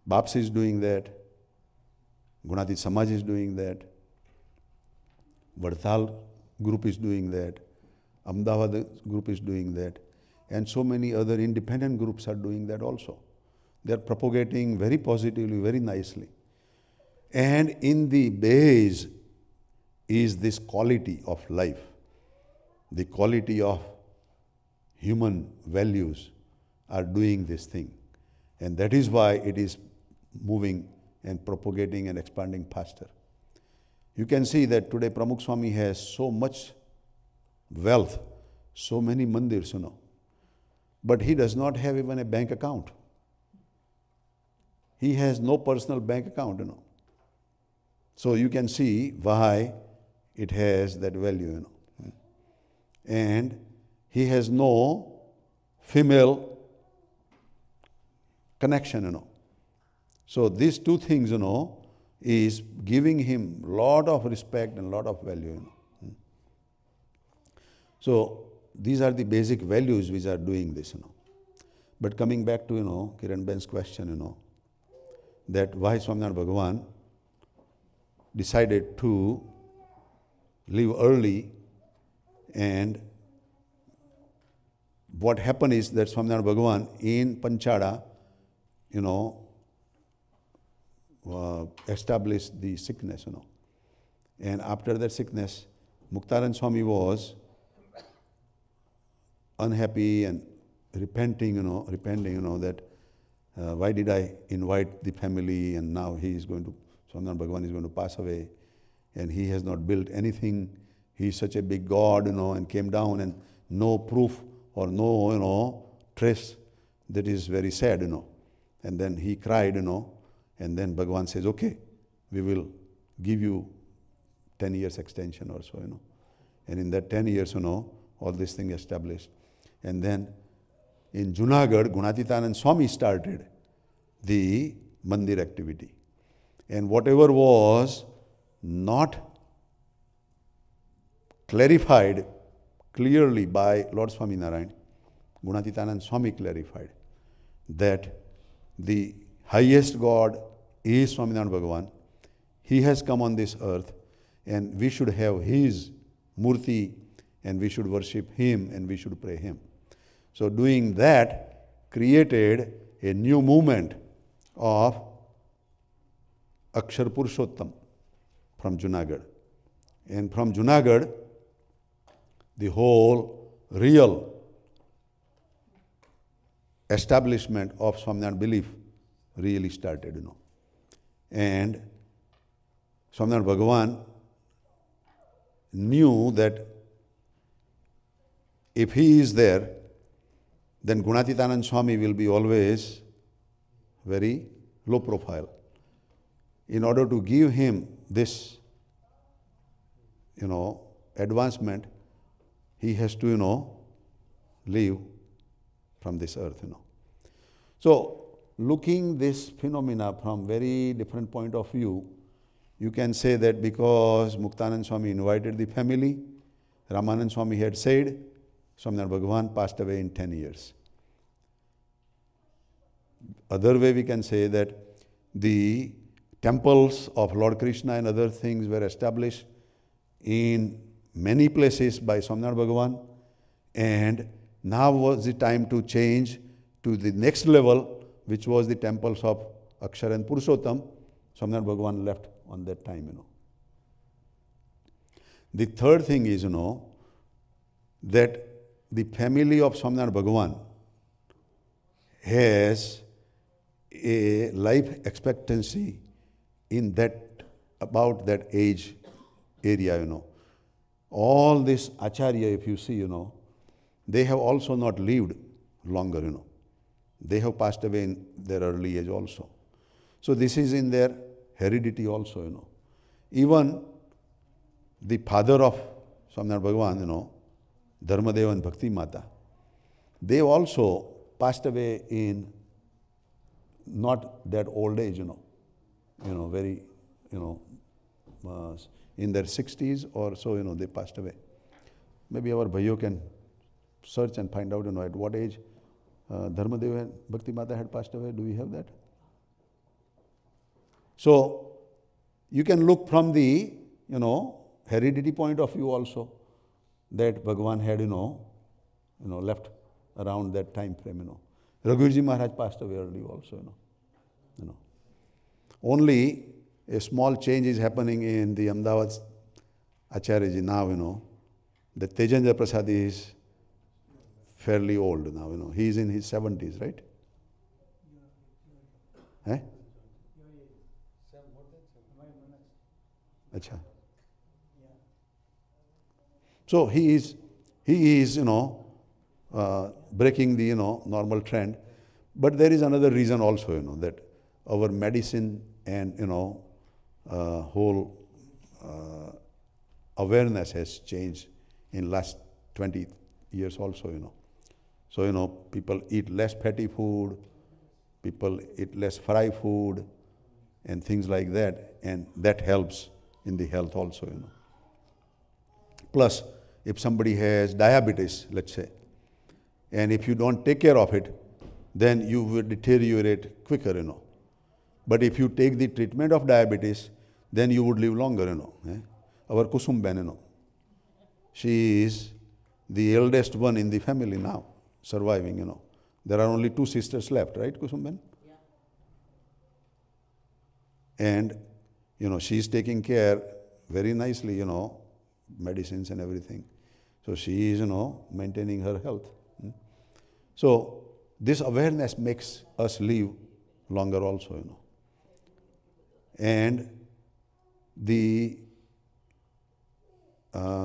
Baps is doing that, Gunati Samaj is doing that, Vadthal group is doing that, Ahmedabad group is doing that, and so many other independent groups are doing that also. They are propagating very positively, very nicely. And in the base is this quality of life, the quality of human values are doing this thing. And that is why it is moving and propagating and expanding faster. You can see that today Pramukh Swami has so much wealth, so many mandirs, but he does not have even a bank account. He has no personal bank account, So you can see why it has that value, And he has no female connection, So these two things, is giving him lot of respect and lot of value, So these are the basic values which are doing this, But coming back to, Kiran Ben's question, that why Swaminarayan Bhagavan decided to leave early, and what happened is that Swaminarayan Bhagavan in Panchada, established the sickness, And after that sickness, Muktaran Swami was unhappy and repenting, that why did I invite the family, and now Swaminarayan Bhagavan is going to pass away, and he has not built anything. He is such a big God, and came down and no proof or no, trace. That is very sad, And then he cried, and then Bhagavan says, okay, we will give you 10 years extension or so, And in that 10 years, all these things established. And then in Junagadh, Gunatitanand Swami started the mandir activity. And whatever was not clarified clearly by Lord Swaminarayan, Gunatitanand Swami clarified that the highest God is Swaminarayan Bhagavan. He has come on this earth, and we should have his murti, and we should worship him, and we should pray him. So doing that created a new movement of Akshar Purushottam from Junagadh. And from Junagadh, the whole real establishment of Swaminarayan belief really started, And Swaminarayan Bhagavan knew that if he is there, then Gunatitanand Swami will be always very low profile. In order to give him this, advancement, he has to, leave from this earth, So, looking this phenomena from very different point of view, you can say that because Muktanand Swami invited the family, Ramanand Swami had said, Swaminarayan Bhagavan passed away in 10 years. Other way we can say that the temples of Lord Krishna and other things were established in many places by Swaminarayan Bhagavan, and now was the time to change to the next level which was the temples of Akshar and Purushottam, Swaminarayan Bhagavan left on that time. The third thing is, that the family of Swaminarayan Bhagavan has a life expectancy in that, about that age area. All this Acharya, if you see, they have also not lived longer, They have passed away in their early age also. So this is in their heredity also, Even the father of Swaminarayan Bhagavan, Dharmadeva and Bhakti Mata, they also passed away in not that old age, very, in their 60s or so, they passed away. Maybe our Bhayo can search and find out, at what age Dharmadeva and Bhakti Mata had passed away. Do we have that? So, you can look from the, heredity point of view also, that Bhagavan had, left around that time frame, Raghurji Maharaj passed away early also, Only a small change is happening in the Ahmedabad Acharyaji now, that Tejendra Prasad is fairly old now, he is in his 70s, right? Eh? Achha. So he is, breaking the, normal trend. But there is another reason also, that our medicine and, whole awareness has changed in last 20 years also, So, people eat less fatty food, people eat less fried food and things like that, and that helps in the health also, Plus, if somebody has diabetes, let's say, and if you don't take care of it, then you will deteriorate quicker, But if you take the treatment of diabetes, then you would live longer, Our Kusum Ben, she is the eldest one in the family now, surviving, There are only 2 sisters left, right, Kusum Ben? Yeah. And, she is taking care very nicely, medicines and everything. So she is, maintaining her health. So this awareness makes us live longer also, And the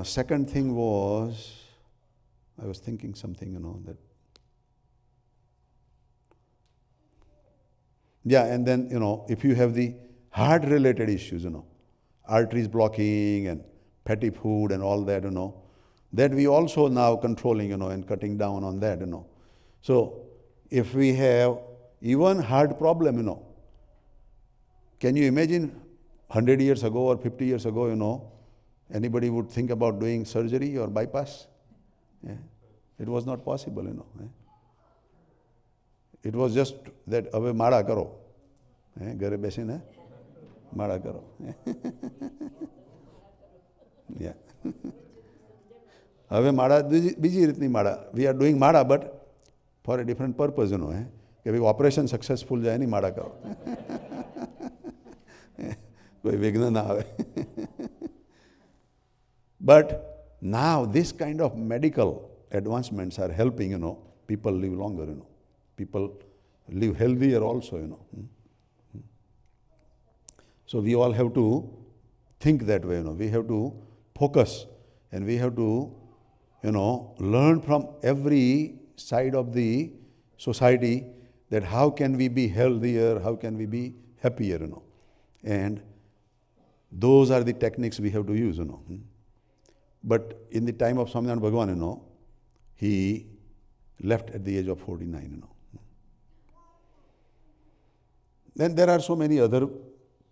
second thing was, I was thinking something, that. Yeah, and then, if you have the heart-related issues, arteries blocking and fatty food and all that, that we also now controlling, and cutting down on that, So, if we have even heart problem, can you imagine 100 years ago or 50 years ago, anybody would think about doing surgery or bypass? Yeah. It was not possible, It was just that, ave mada karo. Gare besine, mada karo. Yeah. Ave mada, biji ritni mada. We are doing mada, but for a different purpose, कि भाई operation successful जाए नहीं माड़ा करो. कोई विघ्न ना आवे. But now this kind of medical advancements are helping, people live longer, People live healthier also, So we all have to think that way, We have to focus and we have to, learn from every side of the society that how can we be healthier, how can we be happier, And those are the techniques we have to use, But in the time of Swaminarayan Bhagavan, he left at the age of 49, Then there are so many other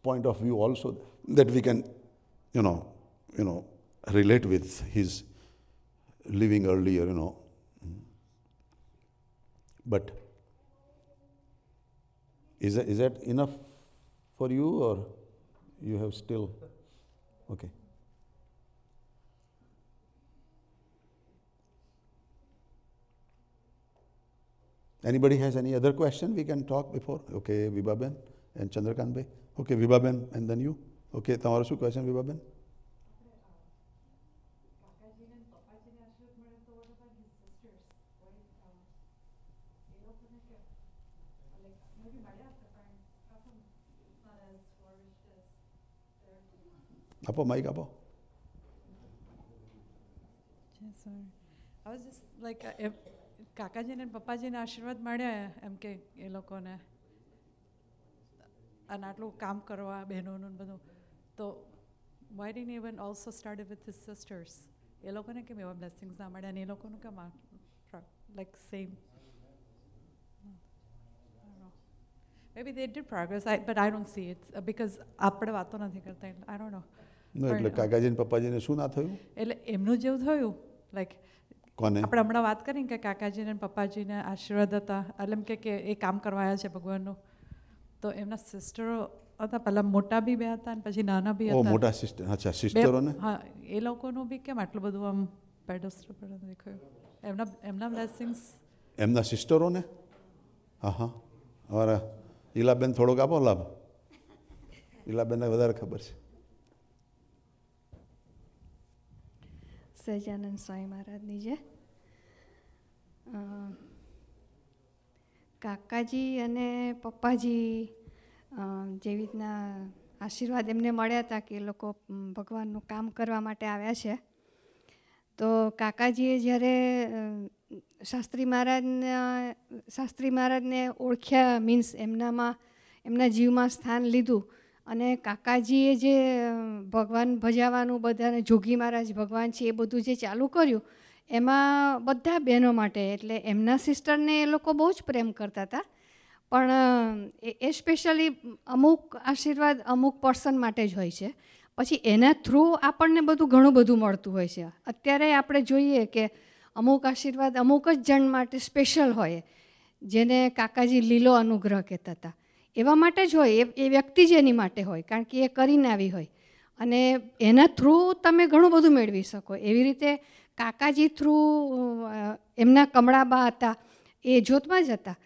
point of view also that we can, relate with his living earlier, But is that enough for you, or you have still? Okay. Anybody has any other question? We can talk before. Okay, Vibhaben and Chandrakant bhai. Okay, Vibhaben and then you. Okay, તમારો શું question, Vibhaben? આપો Mike આપો. Yes, sir. I was just like, કાકાજીને અને પપ્પાજીને આશીર્વાદ મળ્યા એમ કે એ લોકોને અને આટલું કામ કરવા બહેનોનું બધું તો why didn't he even also started with his sisters? એ લોકોને કેમ એવા બ્લેસિંગ્સ ના મળ્યા અને એ લોકોનું કેમ like same? Maybe they did progress, but I don't see it because આપણે વાતો નથી કરતા. I don't know. એટલે કાકાજી ને પપ્પાજીને શું ના થયું? એટલે એમનું જેવું થયું લાઈક કોને? આપણે હમણાં વાત કરી કે કાકાજીને પપ્પાજીને આશીર્વાદ હતા એટલે એમ કે એ કામ કરવા આવ્યા છે ભગવાનનું તો એમના સિસ્ટરો હતા પહેલાં મોટા બી બે હતા અને પછી નાના બી હતા. મોટા સિસ્ટર, અચ્છા સિસ્ટરોને? હા, એ લોકોનું બી કેમ આટલું બધું આમ પેડેસ્ટર પર દેખાયું એમના બ્લેસિંગ્સ એમના સિસ્ટરોને? હા હા. અમારા ઈલાબેન થોડોક આપો લાભ. ઈલાબેનને વધારે ખબર છે. સહજાનંદ સ્વામી મહારાજની જે કાકાજી અને પપ્પાજી જેવી રીતના આશીર્વાદ એમને મળ્યા હતા કે એ લોકો ભગવાનનું કામ કરવા માટે આવ્યા છે તો કાકાજીએ જ્યારે શાસ્ત્રી મહારાજને ઓળખ્યા મીન્સ એમના જીવમાં સ્થાન લીધું અને કાકાજીએ જે ભગવાન ભજાવાનું બધાને જોગી મહારાજ ભગવાન છે એ બધું જે ચાલુ કર્યું એમાં બધા બહેનો માટે એટલે એમના સિસ્ટરને એ લોકો બહુ જ પ્રેમ કરતા હતા પણ એ સ્પેશિયલી અમુક આશીર્વાદ અમુક પર્સન માટે જ હોય છે પછી એના થ્રુ આપણને ઘણું બધું મળતું હોય છે. અત્યારે આપણે જોઈએ કે અમુક આશીર્વાદ અમુક જ જણ માટે સ્પેશિયલ હોય જેને કાકાજી લીલો અનુગ્રહ કહેતા હતા એવા માટે જ હોય એ વ્યક્તિ જ એની માટે હોય કારણ કે એ કરીને આવી હોય અને એના થ્રુ તમે ઘણું બધું મેળવી શકો. એવી રીતે કાકાજી થ્રુ એમના કમળાબા હતા એ જ્યોતમાં જ હતા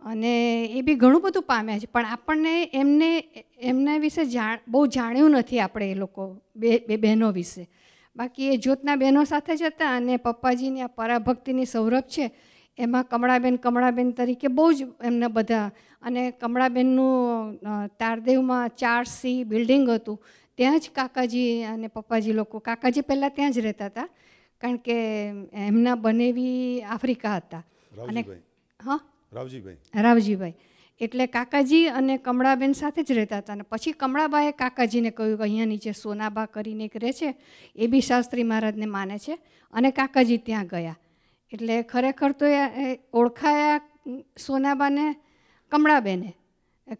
અને એ બી ઘણું બધું પામ્યા છે પણ આપણને એમના વિશે બહુ જાણ્યું નથી આપણે એ લોકો બે બહેનો વિશે. બાકી એ જ્યોતના બહેનો સાથે જ હતા અને પપ્પાજીની આ પરાભક્તિની સૌરભ છે એમાં કમળાબેન તરીકે બહુ જ એમના બધા અને કમળાબેનનું તારદેવમાં 4C બિલ્ડિંગ હતું ત્યાં જ કાકાજી અને પપ્પાજી લોકો કાકાજી પહેલાં ત્યાં જ રહેતા હતા કારણ કે એમના બનેવી આફ્રિકા હતા અને હા રાવજીભાઈ એટલે કાકાજી અને કમળાબેન સાથે જ રહેતા હતા અને પછી કમળાબાએ કાકાજીને કહ્યું કે અહીંયા નીચે સોનાબા કરીને એક રહે છે એ બી શાસ્ત્રી મહારાજને માને છે અને કાકાજી ત્યાં ગયા એટલે ખરેખર તો એ ઓળખાયા સોનાબાને કમળાબેને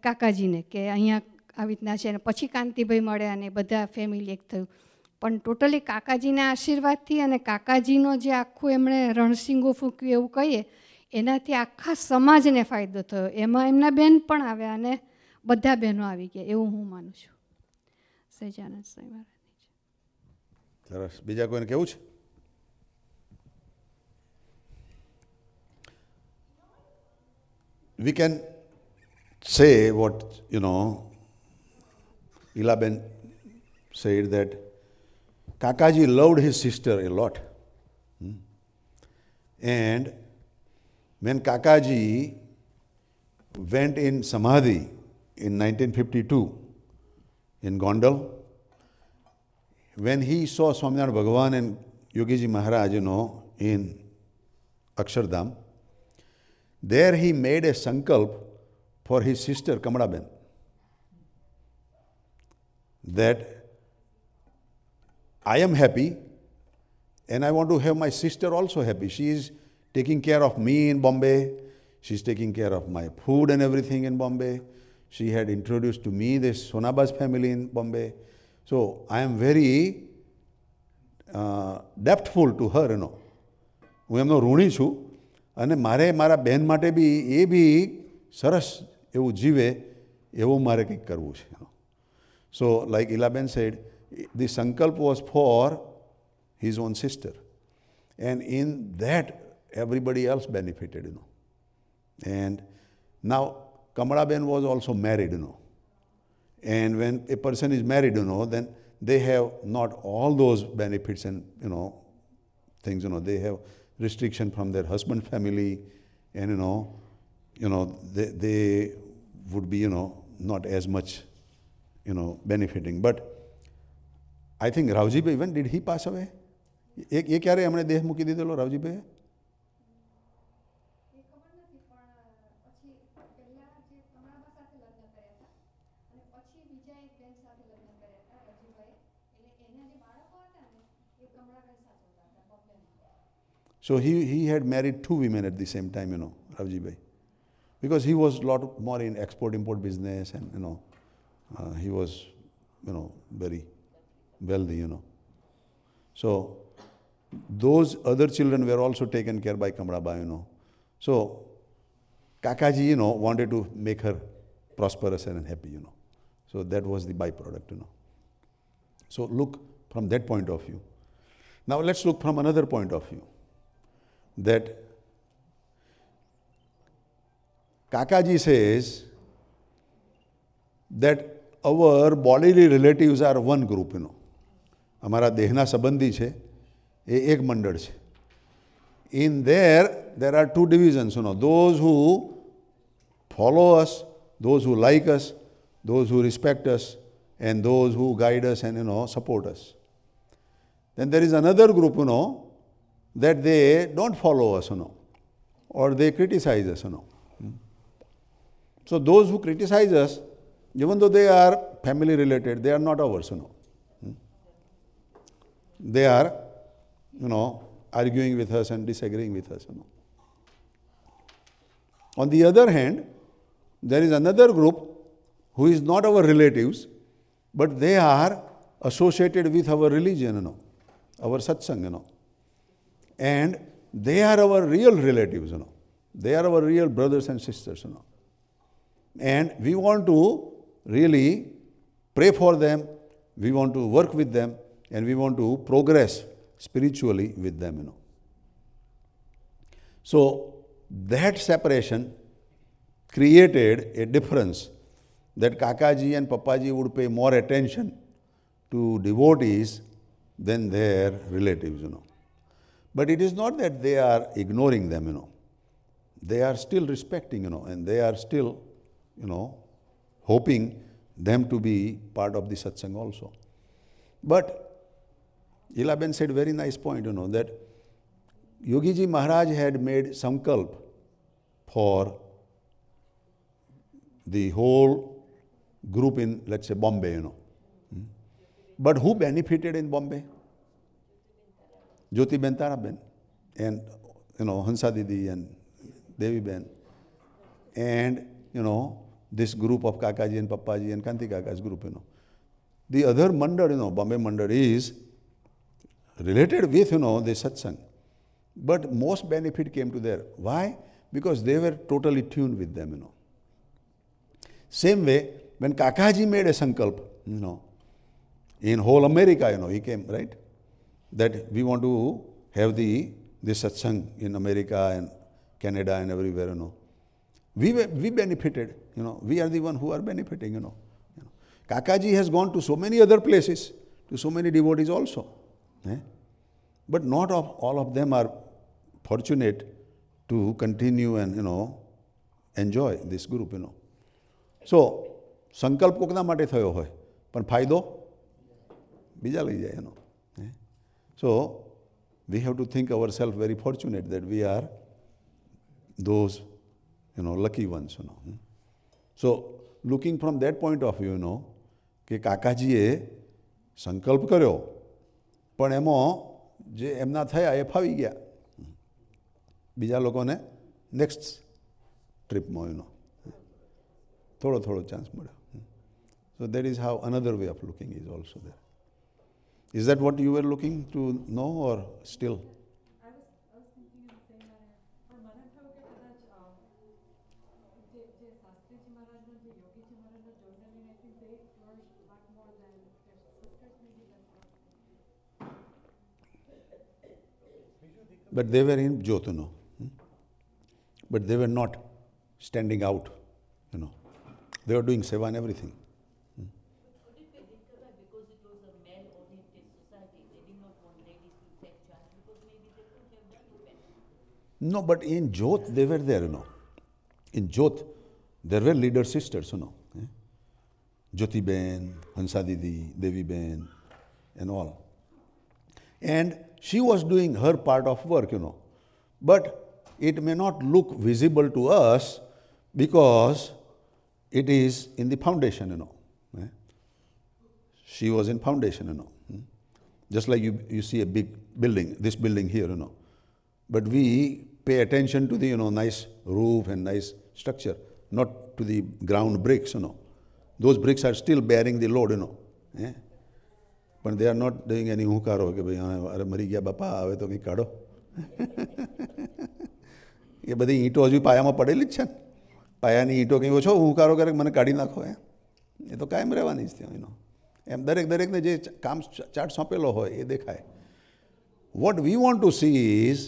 કાકાજીને કે અહીંયા આવી રીતના છે અને પછી કાંતિભાઈ મળ્યા અને બધા ફેમિલી એક થયું પણ ટોટલી કાકાજીના આશીર્વાદથી અને કાકાજીનો જે આખું એમણે રણસિંગો ફૂંક્યું એવું કહીએ એનાથી આખા સમાજને ફાયદો થયો એમાં એમના બેન પણ આવ્યા અને બધા બહેનો આવી ગયા એવું હું માનું છું. સહજાનંદ સ્વામી મહારાજની. સરસ. બીજા કોઈને કેવું છે? We can say what, Ilaben said that Kakaji loved his sister a lot. And when Kakaji went in Samadhi in 1952 in Gondal, when he saw Swaminarayan Bhagavan and Yogi Maharaj, in Akshardham, there he made a sankalp for his sister Kamalaben that I am happy and I want to have my sister also happy. She is taking care of me in Bombay. She is taking care of my food and everything in Bombay. She had introduced to me this Sonaba's family in Bombay. So I am very depthful to her, હું એમનો ઋણી છું અને મારે મારા બહેન માટે બી એ બી સરસ એવું જીવે એવું મારે કંઈક કરવું છે. So like Ilaben said, the sankalp was for his own sister. And in that, everybody else benefited, And now Kamalaben was also married, And when a person is married, then they have not all those benefits and, things, they have restriction from their husband family, and, they would be, not as much, benefiting. But I think Ravji Bhai, when did he pass away? ये क्या रे हमने देह मुकी दी देलो रावजी भाई So he had married two women at the same time, Ravji Bhai. Because he was a lot more in export-import business and, he was, very wealthy, So those other children were also taken care by Kamalabai, So Kakaji, wanted to make her prosperous and happy, So that was the byproduct, So look from that point of view. Now let's look from another point of view. That Kakaji says that our bodily relatives are one group, हमारा देहना संबंधी छे ये एक मंडल छे. In there are two divisions, those who follow us, those who like us, those who respect us, and those who guide us and support us. Then there is another group, that they don't follow us, or they criticize us, So those who criticize us, even though they are family related, they are not ours, They are, arguing with us and disagreeing with us, On the other hand, there is another group who is not our relatives, but they are associated with our religion, our satsang, And they are our real relatives, They are our real brothers and sisters, And we want to really pray for them, we want to work with them, and we want to progress spiritually with them, So that separation created a difference that Kakaji and Papaji would pay more attention to devotees than their relatives, But it is not that they are ignoring them, They are still respecting, and they are still, hoping them to be part of the satsang also. But Ilaben said very nice point, that Yogi Ji Maharaj had made sankalp for the whole group in, let's say, Bombay, But who benefited in Bombay? Jyoti Ben Taraben and, Hansa Didi and Devi Ben and, this group of Kakaji and Papaji and Kanti Kaka's group, The other mandal, Bombay mandal is related with, the satsang. But most benefit came to there. Why? Because they were totally tuned with them, Same way, when Kakaji made a sankalp, in whole America, he came, right? That we want to have this satsang in America and Canada and everywhere, We benefited, We are the one who are benefiting, Kakaji has gone to so many other places, to so many devotees also. But not all of them are fortunate to continue and, enjoy this group, So, સંકલ્પ કોકના માટે થયો હોય પણ ફાયદો બીજા લઈ જાય એનો. So, we have to think ourselves very fortunate that we are those, lucky ones, So, looking from that point of view, કે કાકાજીએ સંકલ્પ કર્યો પણ એમાં જે એમના થયા એ ફાવી ગયા બીજા લોકોને નેક્સ્ટ ટ્રીપમાં થોડો ચાન્સ મળ્યો. So that is how another way of looking is also there. Is that what you were looking to know or still? I was thinking in the same manner. પણ મને થયું કે કદાચ જે શાસ્ત્રીજી મહારાજના જે યોગીજી મહારાજના જોડેલી I think they flourished a lot more than their sisters maybe less. But they were in Jyotuno. But they were not standing out, you know. They were doing seva and everything. Could it be because it was a male-oriented society, they did not want ladies to take charge, because maybe they could have done openly? No, but in Jyot they were there, you know. In Jyot there were leader sisters, you know. Jyoti Ben, Hansa Didi, Devi Ben, and all. And she was doing her part of work, you know. But it may not look visible to us because it is in the foundation, you know. She was in foundation, you know. Just like you see a big building, this building here, you know. But we pay attention to the, you know, nice roof and nice structure, not to the ground bricks, you know. Those bricks are still bearing the load, you know. But they are not doing any hukaro કે ભાઈ અરે મરી ગયા બાપા હવે તો કંઈ કાઢો. એ બધી ઈંટો હજુ પાયામાં પડેલી જ છે ને. પાયાની ઈંટો કંઈ ઓછો હુંકારો કરે મને કાઢી નાખો એ તો કાયમ રહેવાની જ ત્યાં, એમ દરેકને જે કામ ચાર્ટ સોંપેલો હોય એ દેખાય. What we want to see is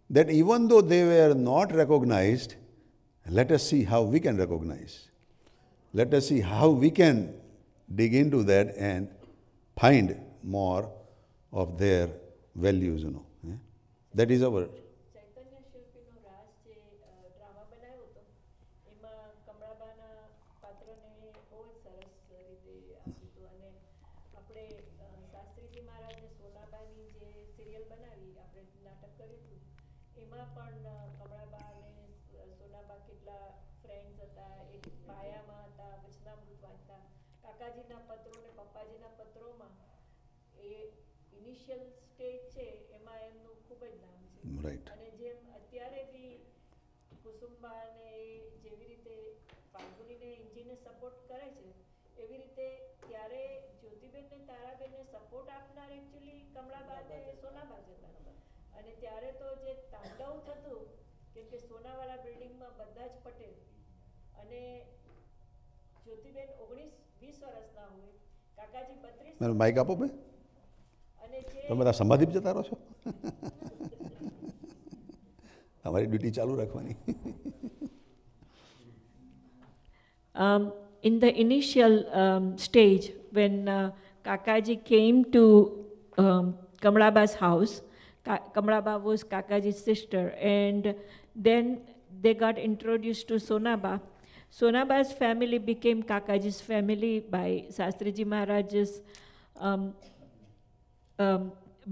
that even though they were not recognized, let us see how we can recognize. Let us see how we can dig into that and find more of their values, you know. That is our. ચૈતન્ય શિલ્પીનો રાસ જે drama બનાવ્યો હતો એમાં કમળાબાના પાત્રને બહુ જ સરસ રીતે આપ્યું હતું. અને આપણે શાસ્ત્રીજી મહારાજને સોનાબાની જે સિરિયલ બનાવી આપણે નાટક કર્યું હતું એમાં પણ કમળાબા અને સોનાબા કેટલા ફ્રેન્ડ્સ હતા, એક પાયામાં હતા, વચનામૃત વાંચતા, કાકાજીના પત્રો ને પપ્પાજીના પત્રોમાં એ ઇનિશિયલ સ્ટેજ છે એમાં એમનું ખૂબ જ નામ છે. Right. અને જેમ અત્યારે બી કુસુમબાને જેવી રીતે ફાલ્ગુનીને ઇન્જીને સપોર્ટ કરે છે એવી રીતે ત્યારે જ્યોતિબેનને તારાબેનને સપોર્ટ આપનાર એકચ્યુઅલી કમળાબા ને સોનાબા જ હતા. અને ત્યારે તો જે તાંડવ થતું કેમ કે સોનાવાળા બિલ્ડિંગમાં બધા જ પટેલ અને જ્યોતિબેન 19-20 વર્ષના હોય, કાકાજી 32 માઇક આપો ભાઈ. અને જે તમે બધા સમાધિ જતા રહો છો. તમારી ડ્યુટી ચાલુ રાખવાની. In the initial stage, when Kakaji came to Kamalaba's house, Kamalaba was Kakaji's sister, and then they got introduced to Sonaba. Sonaba's family became Kakaji's family by Shastriji Maharaj's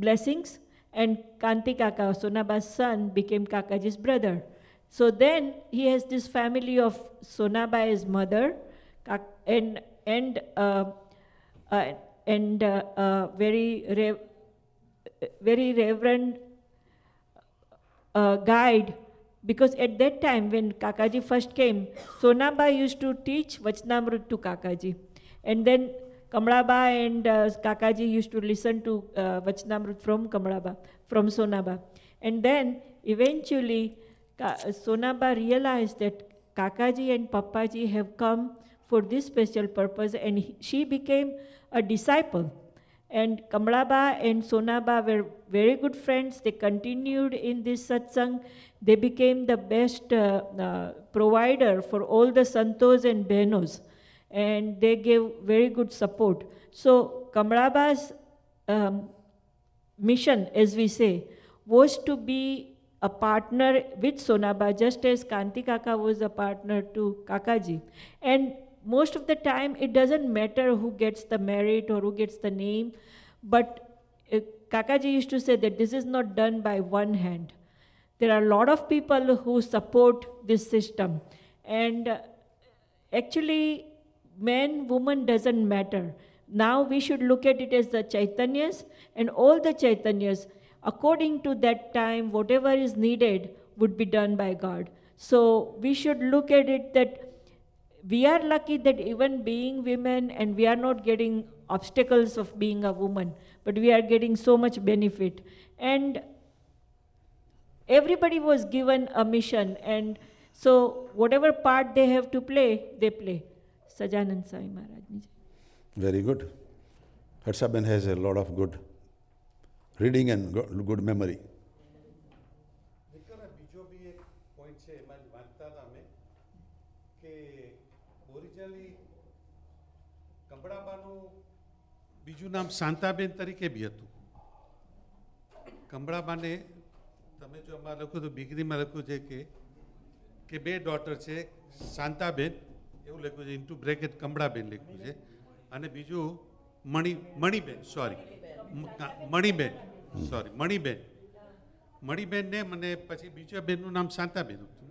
blessings, and Kanti Kaka, Sonaba's son, became Kakaji's brother. So then he has this family of Sonaba as mother, and very reverend guide, because at that time when Kakaji first came, Sonaba used to teach Vachnamrut to Kakaji, and then Kamalaba and Kakaji used to listen to Vachnamrut from Sonaba. And then eventually Sonaba realized that Kakaji and Papaji have come for this special purpose, and she became a disciple. And Kamalaba and Sonaba were very good friends. They continued in this satsang. They became the best provider for all the santos and behnos, and they gave very good support. So Kamalaba's mission, as we say, was to be a partner with Sonaba, just as Kanti Kaka was a partner to Kakaji. And most of the time, it doesn't matter who gets the merit or who gets the name, but Kakaji used to say that this is not done by one hand. There are a lot of people who support this system. And actually, man, woman doesn't matter. Now we should look at it as the Chaitanyas, and all the Chaitanyas, according to that time, whatever is needed would be done by God. So we should look at it that we are lucky that even being women, and we are not getting obstacles of being a woman, but we are getting so much benefit. And everybody was given a mission, and so whatever part they have to play, they play. Sajanand Sai Maharaj. Very good. Harsaben has a lot of good reading and good memory. Originally કમળાબાનું બીજું નામ શાંતાબેન તરીકે બી હતું. કમળાબાને તમે જો આમાં લખ્યું તો બિગરીમાં લખ્યું છે કે 2 ડોટર છે, શાંતાબેન એવું લખ્યું છે, ઇન્ટુ બ્રેકેટ કમળાબેન લખ્યું છે, અને બીજું મણિબેન મણિબેન ને મને પછી બીજા બેનનું નામ શાંતાબેન હતું.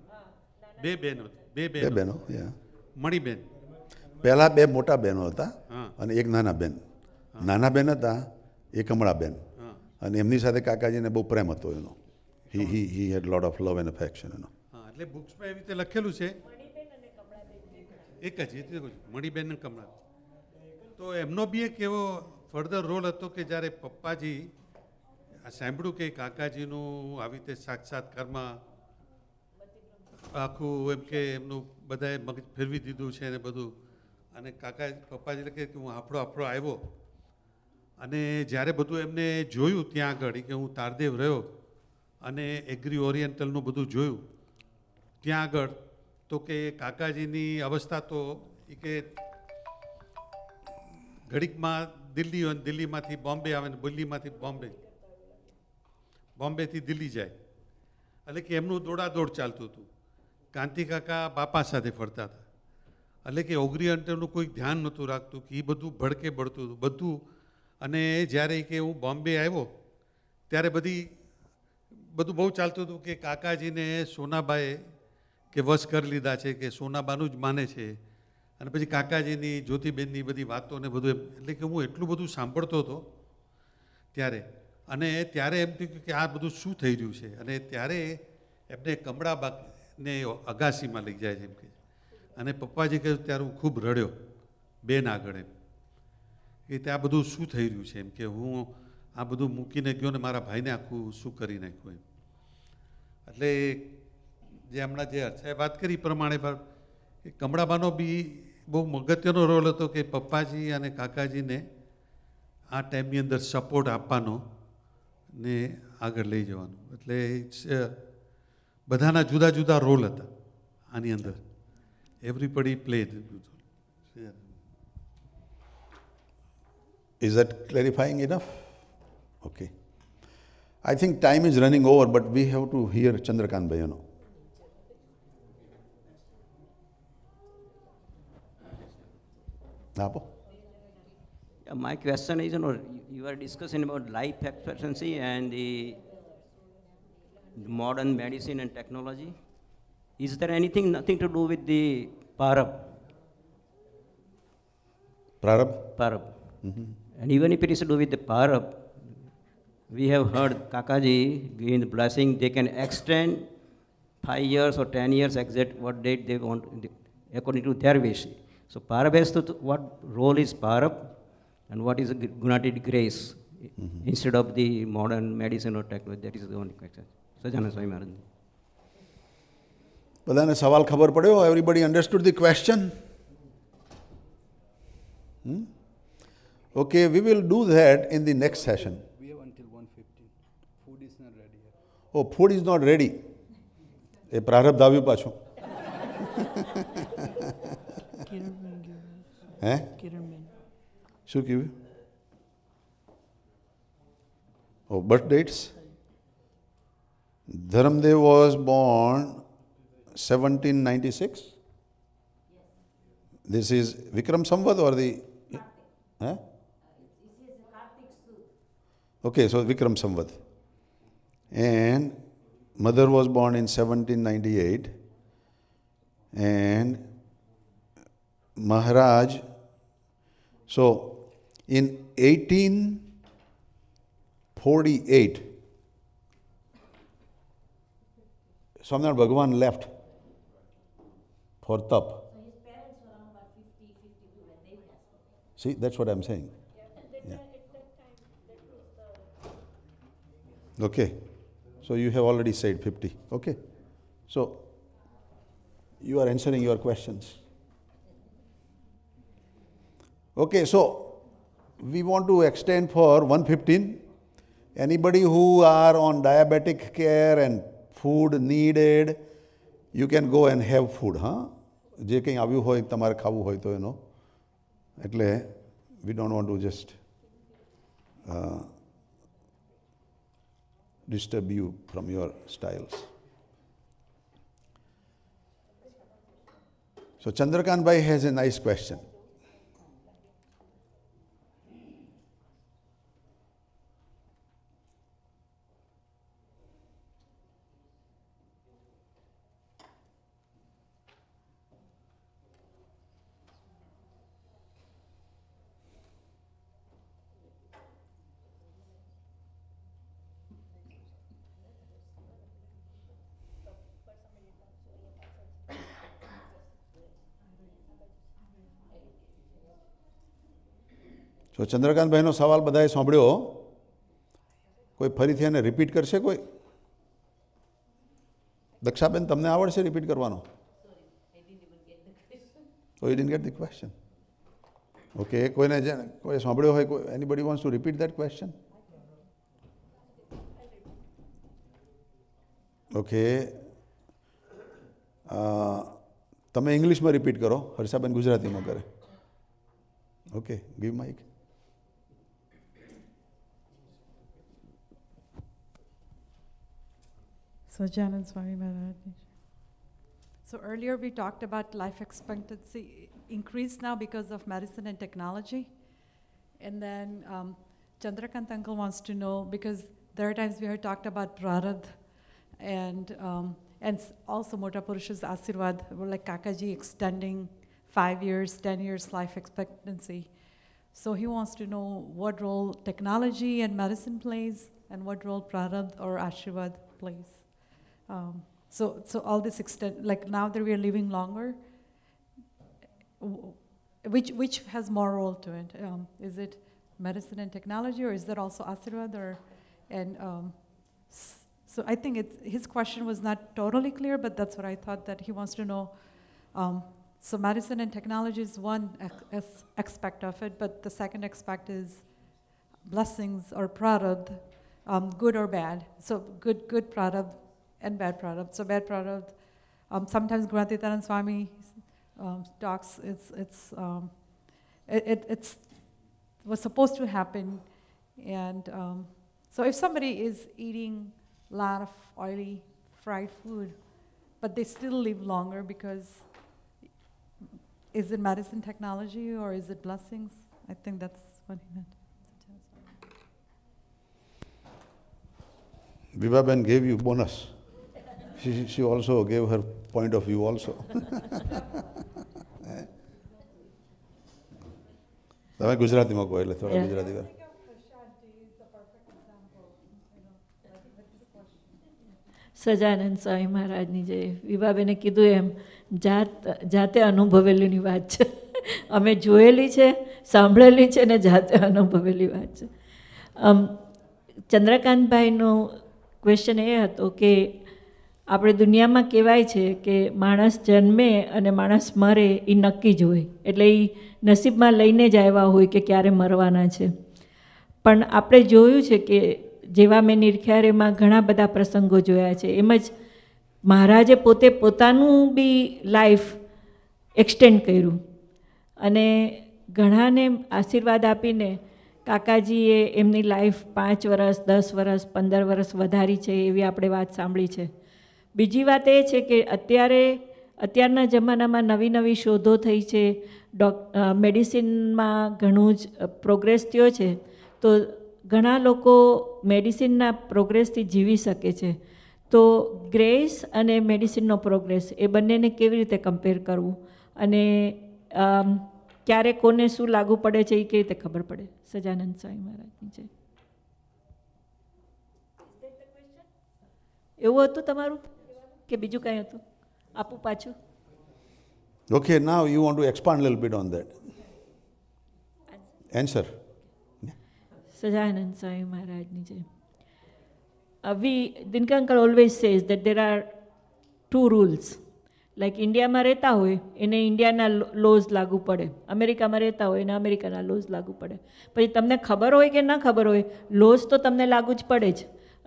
2 બહેનો મણિબેન. પહેલા 2 મોટા બહેનો હતા હા. અને એક નાના બેન. નાના બેન હતા એ કમળાબેન, અને એમની સાથે કાકાજીને બહુ પ્રેમ હતો એનો. He had lot of love and affection એનો. હા, એટલે બુક્સમાં એવી રીતે લખેલું છે એક જ મણિબેન અને કમળાબેન. તો એમનો બી એક એવો ફર્ધર રોલ હતો કે જ્યારે પપ્પાજી સાંભળ્યું કે કાકાજીનું આવી રીતે સાક્ષાત્કારમાં આખું એમ કે એમનું બધાએ મગજ ફેરવી દીધું છે ને બધું, અને પપ્પાજી લખે કે હું આપણો આવ્યો, અને જ્યારે બધું એમને જોયું ત્યાં આગળ કે હું તારદેવ રહ્યો અને એગ્રી ઓરિએન્ટલનું બધું જોયું ત્યાં આગળ, તો કે કાકાજીની અવસ્થા તો એ કે ઘડીકમાં દિલ્હી હોય, દિલ્હીમાંથી બોમ્બે આવે ને દિલ્હીમાંથી બોમ્બેથી દિલ્હી જાય, એટલે કે એમનું દોડાદોડ ચાલતું હતું. કાંતિ કાકા બાપા સાથે ફરતા હતા, એટલે કે ઓરિએન્ટલનું કોઈ ધ્યાન નહોતું રાખતું કે એ બધું ભડકે બળતું હતું બધું. અને જ્યારે કે હું બોમ્બે આવ્યો ત્યારે બધું બહુ ચાલતું હતું કે કાકાજીને સોનાબાએ કે વશ કરી લીધા છે, કે સોનાબાનું જ માને છે, અને પછી કાકાજીની જ્યોતિબેનની બધી વાતો ને બધું એટલે કે હું એટલું બધું સાંભળતો હતો ત્યારે. અને ત્યારે એમ થયું કે આ બધું શું થઈ રહ્યું છે, અને ત્યારે એમને કમળાબાને અગાસીમાં લઈ જાય છે એમ કે, અને પપ્પાજી કહ્યું ત્યારે હું ખૂબ રડ્યો બેન આગળ એમ કે ત્યાં બધું શું થઈ રહ્યું છે એમ કે હું આ બધું મૂકીને ગયો ને મારા ભાઈને આખું શું કરી નાખ્યું એમ. એટલે જે હમણાં જે અર્થાએ વાત કરી પ્રમાણે કમળાબાનો બી બહુ અગત્યનો રોલ હતો કે પપ્પાજી અને કાકાજીને આ ટાઈમની અંદર સપોર્ટ આપવાનો ને આગળ લઈ જવાનું. એટલે બધાના જુદા જુદા રોલ હતા આની અંદર. Everybody played. Is that clarifying enough? Okay. I think time is running over, but we have to hear Chandrakant Bhaiano. My question is, you are discussing about life expectancy and the modern medicine and technology. Is there nothing to do with the Parab? Prarabh? Parab. Mm-hmm. And even if it is to do with the Parab, we have heard Kakaji giving the blessing, they can extend 5 years or 10 years, exact what date they want, according to their wish. So Parab has to, what role is Parab and what is Gunated grace instead of the modern medicine or technology? That is the only question. Sajana Swami Maharaj. બધાને સવાલ ખબર પડ્યો? Everybody understood the question? Okay, we will do that in the next session. We have until 1:15. Food is not ready yet. Oh, food is not ready. એ પ્રારબ્ધ આવ્યું પાછું. હે? શું કીધું? Oh, birth dates? Dharamdev was born 1796. This is Vikram Samvat or the... Huh? Okay, so Vikram Samvat. And mother was born in 1798. And Maharaj, so in 1848, Swaminarayan Bhagavan left for tap. So his parents were around about 50, 52 when they passed. See, that's what I'm saying. Yeah. Okay. So you have already said 50. Okay. So you are answering your questions. Okay, so we want to extend for 1:15. Anybody who are on diabetic care and food needed, you can go and have food, huh? જે કંઈ આવ્યું હોય તમારે ખાવું હોય તો એનો, એટલે we don't want to just disturb you from your styles. So Chandrakant Bhai has a nice question. તો ચંદ્રકાંતભાઈનો સવાલ બધાએ સાંભળ્યો, કોઈ ફરીથી એને રિપીટ કરશે? કોઈ? દક્ષાબેન, તમને આવડશે રિપીટ કરવાનો? Oh, you didn't get the question. Okay, કોઈને કોઈ સાંભળ્યો હોય, કોઈ anybody wants to repeat that question? Okay. તમે ઇંગ્લિશમાં રિપીટ કરો, હર્ષાબેન ગુજરાતીમાં કરે. Okay, give mic. Sajanand Swami Maharaj. So earlier we talked about life expectancy increased now because of medicine and technology. And then Chandrakant uncle wants to know, because there are times we heard talked about prarabdha and also Mota Purusha's Asirvad, like Kakaji extending 5 years, 10 years life expectancy. So he wants to know what role technology and medicine plays and what role prarabdha or Ashirvad plays. So all this extent, like now that we are living longer, which has more role to it? Is it medicine and technology, or is that also Asirvad? So I think his question was not totally clear, but that's what I thought, that he wants to know. So medicine and technology is one aspect of it, but the second aspect is blessings or prarabdha, good or bad. So good prarabdha and bad prarabdha. So bad prarabdha, sometimes Gurunath Swami talks, it's was supposed to happen. And so if somebody is eating a lot of oily fried food, but they still live longer, because is it medicine technology or is it blessings? I think that's what he meant. Vibhaben gave you bonus. She also gave her point of view also. તમે ગુજરાતીમાં કહો એટલે થોડા ગુજરાતી કર. સજાનંદ સ્વામી મહારાજની જે વિભાબેને કીધું એમ જાતે અનુભવેલીની વાત છે. અમે જોયેલી છે, સાંભળેલી છે ને જાતે અનુભવેલી વાત છે. ચંદ્રકાંતભાઈનો ક્વેશ્ચન એ હતો કે આપણે દુનિયામાં કહેવાય છે કે માણસ જન્મે અને માણસ મરે એ નક્કી જ હોય, એટલે એ નસીબમાં લઈને જ આવ્યા હોય કે ક્યારે મરવાના છે. પણ આપણે જોયું છે કે જેવા મેં નિરખ્યારેમાં ઘણા બધા પ્રસંગો જોયા છે, એમ જ મહારાજે પોતે પોતાનું બી લાઈફ એક્સટેન્ડ કર્યું અને ઘણાને આશીર્વાદ આપીને કાકાજીએ એમની લાઈફ 5 વર્ષ, 10 વર્ષ, 15 વર્ષ વધારી છે, એવી આપણે વાત સાંભળી છે. બીજી વાત એ છે કે અત્યારના જમાનામાં નવી નવી શોધો થઈ છે, મેડિસિનમાં ઘણું જ પ્રોગ્રેસ થયો છે, તો ઘણા લોકો મેડિસિનના પ્રોગ્રેસથી જીવી શકે છે. તો ગ્રેસ અને મેડિસિનનો પ્રોગ્રેસ એ બંનેને કેવી રીતે કમ્પેર કરવું અને ક્યારે કોને શું લાગુ પડે છે એ કેવી રીતે ખબર પડે? સજાનંદ સ્વામી મહારાજની જય. એવું હતું તમારું કે બીજું કાંઈ હતું? આપું પાછું? Okay, now you want to expand a little bit on that. Answer. Sajanand Swami Maharajni Jai. Dinka uncle always says that there are 2 rules. Like India માં રહેતા હોય એને ઇન્ડિયાના લોઝ લાગુ પડે, અમેરિકામાં રહેતા હોય એને અમેરિકાના લોઝ લાગુ પડે. પછી તમને ખબર હોય કે ના ખબર હોય, લોઝ તો તમને લાગુ જ પડે જ.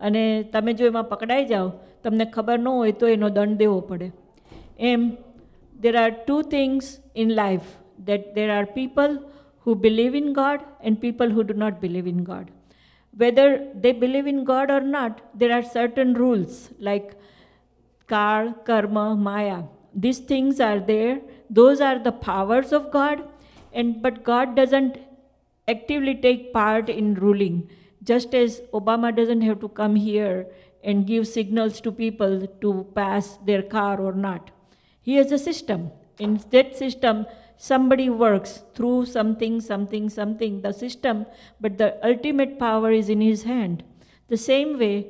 અને તમે જો એમાં પકડાઈ જાઓ, તમને ખબર ન હોય તો એનો દંડ દેવો પડે. એમ there are two things in life, that there are people who believe in God and people who do not believe in God. Whether they believe in God or not, there are certain rules like Kal, Karma, Maya. These things are there. Those are the powers of God, but God doesn't actively take part in ruling. Just as Obama doesn't have to come here and give signals to people to pass their car or not. He has a system. In that system, somebody works through something, the system, but the ultimate power is in his hand. The same way,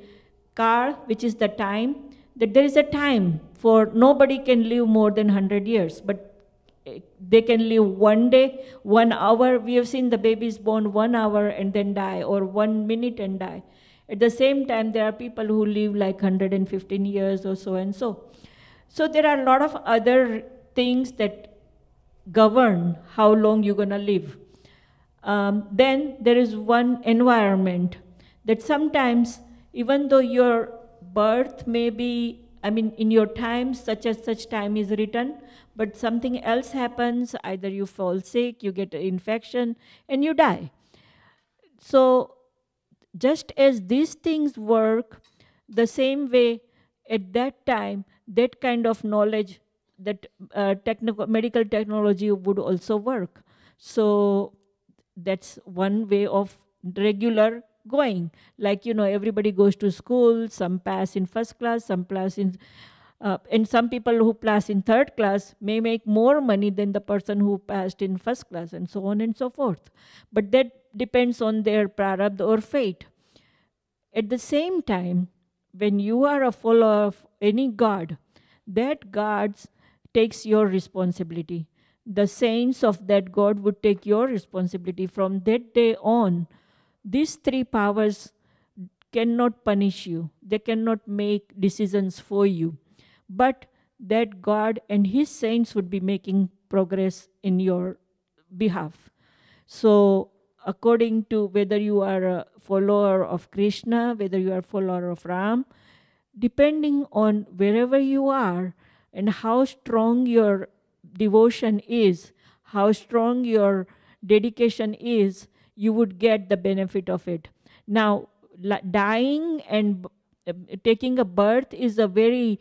Kal, which is the time, that there is a time for nobody can live more than 100 years, but they can live 1 day, 1 hour. We have seen the babies born 1 hour and then die, or 1 minute and die. At the same time, there are people who live like 115 years or so and so. So there are a lot of other things that govern how long you're going to live. Then there is one environment that sometimes, even though your birth may be, in your time, such as such time is written, but something else happens, either you fall sick, you get an infection, and you die. So just as these things work, the same way at that time, that kind of knowledge, that medical technology would also work. So that's one way of regular going. Like, everybody goes to school, some pass in first class, some pass in, and some people who pass in third class may make more money than the person who passed in first class, and so on and so forth. But that depends on their prarabdha or fate. At the same time, when you are a follower of any god, that god takes your responsibility. The saints of that god would take your responsibility. From that day on, these three powers cannot punish you. They cannot make decisions for you. But that God and his saints would be making progress in your behalf. So according to whether you are a follower of Krishna, whether you are a follower of Ram, depending on wherever you are and how strong your devotion is, how strong your dedication is, you would get the benefit of it. Now, dying and taking a birth is a very,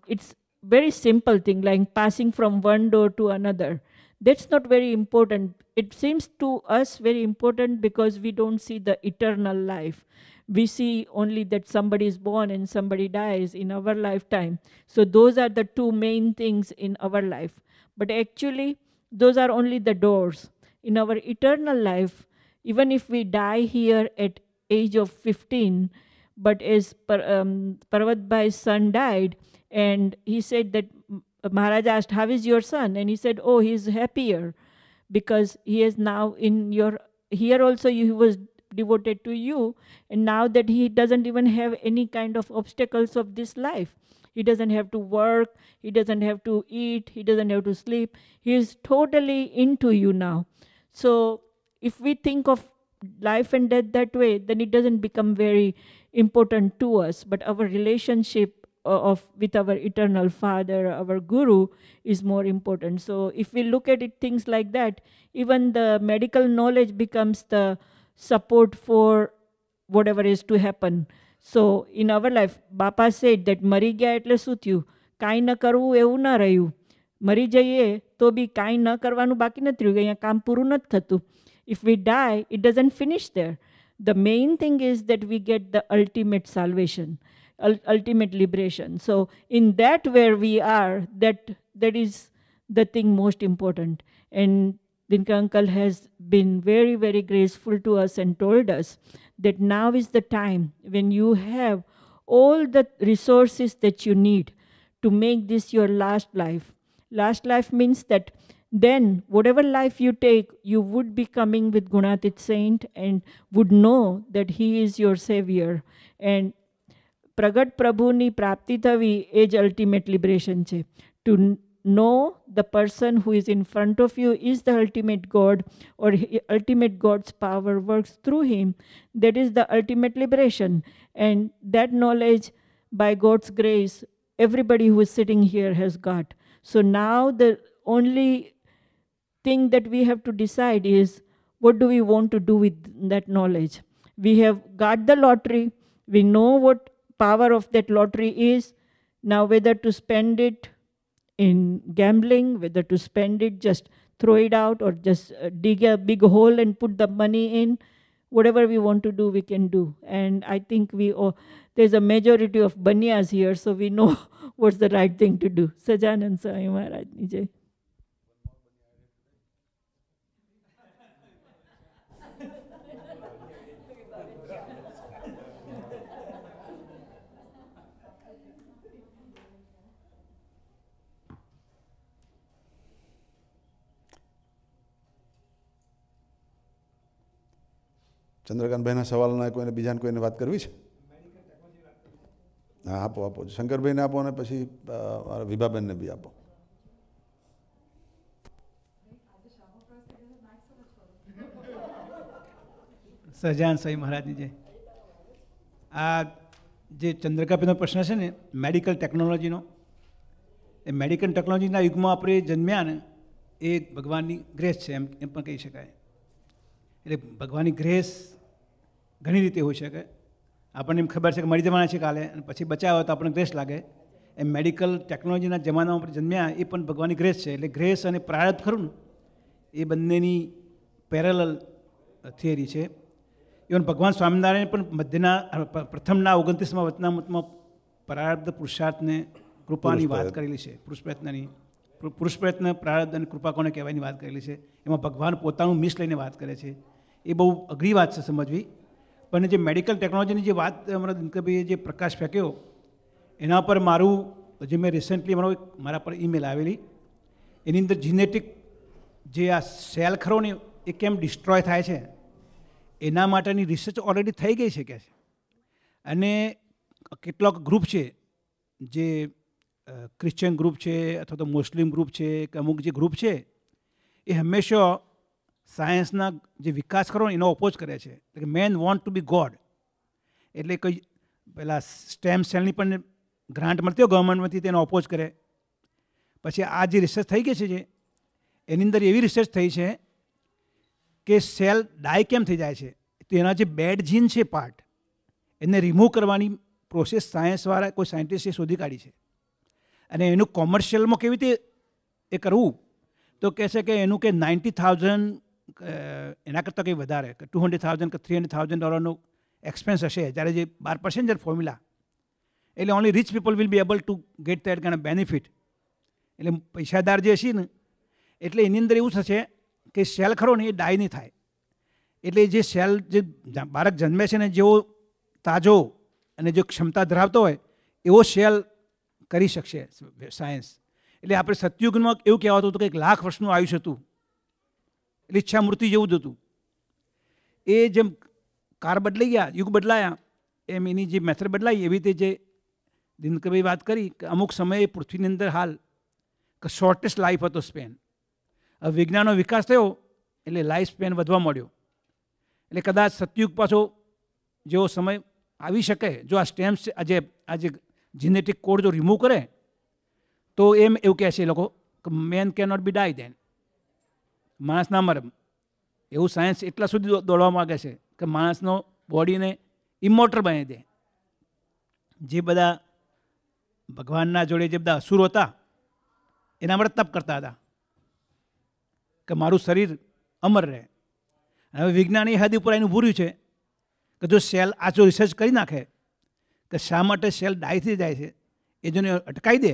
it's very simple thing, like passing from one door to another. That's not very important. It seems to us very important because we don't see the eternal life. We see only that somebody is born and somebody dies in our lifetime. So those are the two main things in our life. But actually, those are only the doors. In our eternal life, even if we die here at age of 15, but as Parvat Bhai's son died, and he said that Maharaj asked, how is your son? And he said, oh, he's happier because he is now in your, here also he was devoted to you, and now that he doesn't even have any kind of obstacles of this life. He doesn't have to work, he doesn't have to eat, he doesn't have to sleep. He is totally into you now. So if we think of life and death that way, then it doesn't become very important to us. But our relationship with our eternal Father, our Guru, is more important. So if we look at it, things like that, even the medical knowledge becomes the support for whatever is to happen. So in our life, Bapa said that mari gaya એટલે શું થયું? કાંઈ ન કરવું એવું ન રહ્યું. મરી જઈએ તો બી કાંઈ ન કરવાનું બાકી નથી રહ્યું. અહીંયા કામ પૂરું નથી થતું. If we die, it doesn't finish there. The main thing is that we get the ultimate salvation, ultimate liberation. So in that where we are, that is the thing most important. And Dinka uncle has been very, very graceful to us and told us that now is the time when you have all the resources that you need to make this your last life. Last life means that then whatever life you take, you would be coming with Gunatit Saint and would know that he is your savior. And Pragat Prabhuni Prapti Thavi is ultimate liberation. To know the person who is in front of you is the ultimate God, or ultimate God's power works through him. That is the ultimate liberation. And that knowledge, by God's grace, everybody who is sitting here has got. So now the only thing that we have to decide is what do we want to do with that knowledge. We have got the lottery, we know what power of that lottery is. Now whether to spend it in gambling, whether to spend it, just throw it out, or just dig a big hole and put the money in, whatever we want to do, we can do. And I think there's a majority of Banyas here, so we know what's the right thing to do. Sajanand Swami Maharaj Ni Jai. ચંદ્રકાંતભાઈના સવાલના કોઈને બીજાને કોઈને વાત કરવી છે? હા, આપો આપો. શંકરભાઈને આપો અને પછી વિભાબેનને બી આપો. સહજાન સાઈ મહારાજની જય. આ જે ચંદ્રકાંતભાઈનો પ્રશ્ન છે ને મેડિકલ ટેકનોલોજીનો, એ મેડિકલ ટેકનોલોજીના યુગમાં આપણે જન્મ્યા ને એ ભગવાનની ગ્રેસ છે એમ પણ કહી શકાય. એટલે ભગવાનની ગ્રેસ ઘણી રીતે હોઈ શકે. આપણને એમ ખબર છે કે મરી જવાના છે કાલે, અને પછી બચાવ હોય તો આપણને ગ્રેસ લાગે. એમ મેડિકલ ટેકનોલોજીના જમાનામાં આપણે જન્મ્યા એ પણ ભગવાનની ગ્રેસ છે. એટલે ગ્રેસ અને પ્રારબ્ધ ખરું ને એ બંનેની પેરેલલ થિયરી છે. ઇવન ભગવાન સ્વામિનારાયણ પણ મધ્યના પ્રથમના 29મા વચનામૃતમાં પ્રારબ્ધ પુરુષાર્થને કૃપાની વાત કરેલી છે. પુરુષ પ્રયત્ન પ્રારબ્ધ અને કૃપા કોને કહેવાની વાત કરેલી છે. એમાં ભગવાન પોતાનું મિસ લઈને વાત કરે છે. એ બહુ અઘરી વાત છે સમજવી. પણ જે મેડિકલ ટેકનોલોજીની જે વાત અમારા દિનકરભાઈએ જે પ્રકાશ ફેંક્યો એના પર મારું જે મેં રિસેન્ટલી મારા પર ઈમેલ આવેલી, એની અંદર જીનેટિક જે આ સેલ ખરો ને એ કેમ ડિસ્ટ્રોય થાય છે એના માટેની રિસર્ચ ઓલરેડી થઈ ગઈ છે કે છે. અને કેટલાક ગ્રુપ છે, જે ક્રિશ્ચિયન ગ્રુપ છે અથવા તો મુસ્લિમ ગ્રુપ છે કે અમુક જે ગ્રુપ છે એ હંમેશા સાયન્સના જે વિકાસ કરો એનો ઓપોઝ કરે છે. એટલે કે man want to be God. એટલે કોઈ પેલા સ્ટેમ સેલની પણ ગ્રાન્ટ મળતી હોય ગવર્મેન્ટમાંથી તેનો ઓપોઝ કરે. પછી આ જે રિસર્ચ થઈ ગઈ છે જે એની અંદર એવી રિસર્ચ થઈ છે કે સેલ ડાય કેમ થઈ જાય છે, તો એના જે બેડ જીન છે પાર્ટ એને રિમૂવ કરવાની પ્રોસેસ સાયન્સવાળા કોઈ સાયન્ટિસ્ટે શોધી કાઢી છે. અને એનું કોમર્શિયલમાં કેવી રીતે એ કરવું તો કહે છે કે એનું કે 90,000 એના કરતાં કંઈ વધારે કે 200,000 કે $300,000 એક્સપેન્સ હશે જ્યારે જે 12% જ ફોર્મ્યુલા. એટલે only rich people will be able to gate that kind of benefit. એટલે પૈસાદાર જે હશે ને એટલે એની અંદર એવું થશે કે સેલ ખરો ને એ ડાય નહીં થાય. એટલે જે સેલ જે બાળક જન્મે છે ને જેવો તાજો અને જો ક્ષમતા ધરાવતો હોય એવો સેલ કરી શકશે સાયન્સ. એટલે આપણે સતયુગમાં એવું કહેવાતું હતું કે 1,00,000 વર્ષનું આયુષ્ય હતું. એટલે ઈચ્છા મૃત્યુ જેવું જ હતું. એ જેમ કાર બદલાઈ ગયા, યુગ બદલાયા, એમ એની જે મેથડ બદલાઈ. એવી રીતે જે દિનકરભાઈ વાત કરી કે અમુક સમયે પૃથ્વીની અંદર હાલ કે શોર્ટેસ્ટ લાઈફ હતો સ્પેન. હવે વિજ્ઞાનનો વિકાસ થયો એટલે લાઈફ સ્પેન વધવા માંડ્યો. એટલે કદાચ સતયુગ પાછો જેવો સમય આવી શકે જો આ સ્ટેમ્સ આજે જીનેટિક કોડ જો રિમૂવ કરે તો એમ એવું કહે છે એ લોકો કે મેન કેન નોટ બી ડાય દેન. માણસ ના મરે. એવું સાયન્સ એટલા સુધી દોડવા માગે છે કે માણસનો બોડીને ઇમોર્ટલ બનાવી દે. જે બધા ભગવાનના જોડે જે બધા અસુરો હતા એના માટે તપ કરતા હતા કે મારું શરીર અમર રહે. હવે વિજ્ઞાન એ હદ ઉપર એનું ભૂર્યું છે કે જો સેલ આ જો રિસર્ચ કરી નાખે કે શા માટે સેલ ડાય થઈ જાય છે એ જોને અટકાવી દે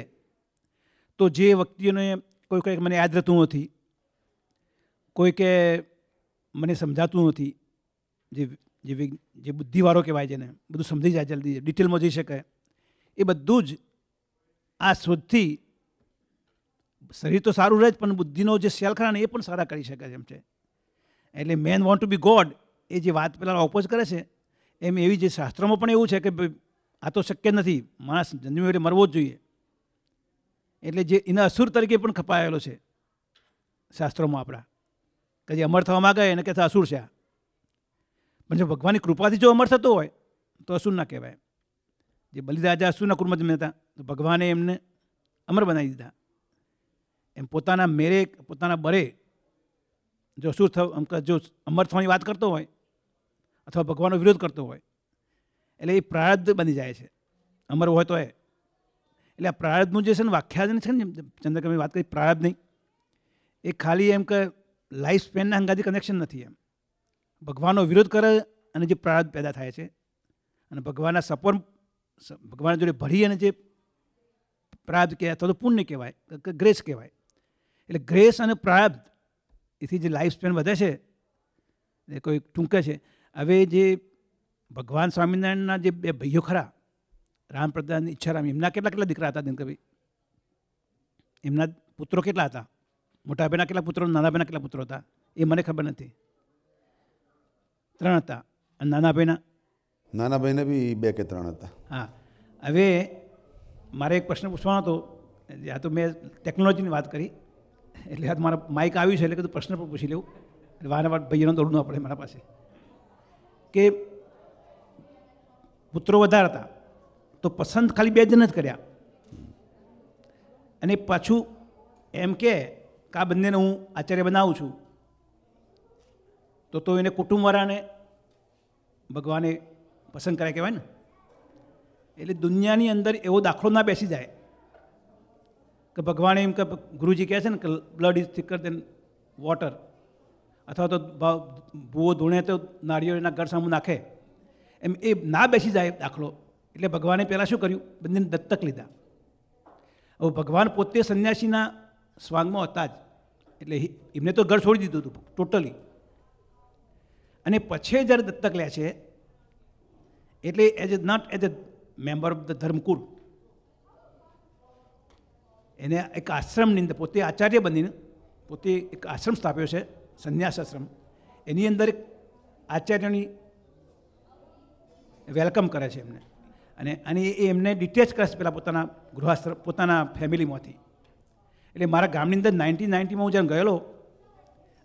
તો જે વ્યક્તિઓને કોઈ કંઈક મને યાદ રહેતું નથી, કોઈ કે મને સમજાતું નથી, જે બુદ્ધિવાળો કહેવાય છે ને બધું સમજી જાય જલ્દી ડિટેલમાં જઈ શકે, એ બધું જ આ શોધથી શરીર તો સારું રહે જ પણ બુદ્ધિનો જે સેલ ખરા ને એ પણ સારા કરી શકે છે એમ છે. એટલે man want to be God એ જે વાત પેલા ઓપોઝ કરે છે એમ એવી જે શાસ્ત્રોમાં પણ એવું છે કે આ તો શક્ય નથી, માણસ જન્મ્યો એટલે મરવો જ જોઈએ. એટલે જે એના અસુર તરીકે પણ ખપાયેલો છે શાસ્ત્રોમાં આપણા કે જે અમર થવા માગે એને કહેતા અસુર છે. પણ જો ભગવાનની કૃપાથી જો અમર થતો હોય તો અસુર ના કહેવાય. જે બલિરાજા અસુરના કુળમાં જન્મ્યા હતા તો ભગવાને એમને અમર બનાવી દીધા. એમ પોતાના મેરે પોતાના બરે જો શું થયું જો અમર થવાની વાત કરતો હોય અથવા ભગવાનનો વિરોધ કરતો હોય એટલે એ પ્રારબ્ધ બની જાય છે અમર હોય તો એટલે આ પ્રારબ્ધનું જે છે ને વ્યાખ્યાન છે ને ચંદ્રકમે વાત કરી પ્રારબ્ધ નહીં એ ખાલી એમ કે લાઈફ સ્પેનના અંગાથી કનેક્શન નથી એમ ભગવાનનો વિરોધ કરે અને જે પ્રારબ્ધ પેદા થાય છે અને ભગવાનના સપોર્ટ ભગવાન જોડે ભરી અને જે પ્રારબ્ધ કહેવાય અથવા તો પુણ્ય કહેવાય કે ગ્રેસ કહેવાય એટલે ગ્રેસ અને પ્રારબ્ધ એથી જે લાઈફ સ્પેન વધે છે એ કોઈ ટૂંકે છે હવે જે ભગવાન સ્વામિનારાયણના જે બે ભાઈઓ ખરા રામપ્રદાન ઈચ્છારામ એમના કેટલા દીકરા હતા દિનકરભાઈ એમના પુત્રો કેટલા હતા મોટા ભાઈના કેટલા પુત્રો નાના ભાઈના કેટલા પુત્રો હતા એ મને ખબર નથી 3 હતા અને નાના ભાઈને બી 2 કે 3 હતા. હા હવે મારે એક પ્રશ્ન પૂછવાનો હતો આ તો મેં ટેકનોલોજીની વાત કરી એટલે આ મારા માઇક આવ્યું છે એટલે કીધું પ્રશ્ન પણ પૂછી લેવું એટલે વારંવાર ભાઈઓને દોડવું ન પડે મારા પાસે કે પુત્રો વધારે હતા તો પસંદ ખાલી 2 જણ જ કર્યા અને પાછું એમ કે આ બંનેને હું આચાર્ય બનાવું છું તો એને કુટુંબવાળાને ભગવાને પસંદ કર્યા કહેવાય ને એટલે દુનિયાની અંદર એવો દાખલો ના બેસી જાય કે ભગવાને એમ કે ગુરુજી કહે છે ને કે blood is thicker than water અથવા તો ભૂવો ધૂણે તો નાળિયેર એના ઘર સામું નાખે એમ એ ના બેસી જાય દાખલો એટલે ભગવાને પહેલાં શું કર્યું બંનેને દત્તક લીધા હવે ભગવાન પોતે સંન્યાસીના સ્વાંગમાં હતા જ એટલે એમને તો ઘર છોડી દીધું હતું ટોટલી અને પછી જ્યારે દત્તક લે છે એટલે as not as a member of the ધર્મકુળ એને એક આશ્રમની અંદર પોતે આચાર્ય બનીને પોતે એક આશ્રમ સ્થાપ્યો છે સંન્યાસ આશ્રમ એની અંદર એક આચાર્યની વેલકમ કરે છે એમને અને એ એમને ડિટેચ કરે છે પહેલાં પોતાના ગૃહાશ્રમ પોતાના ફેમિલીમાંથી એટલે મારા ગામની અંદર 1990માં હું જ્યારે ગયેલો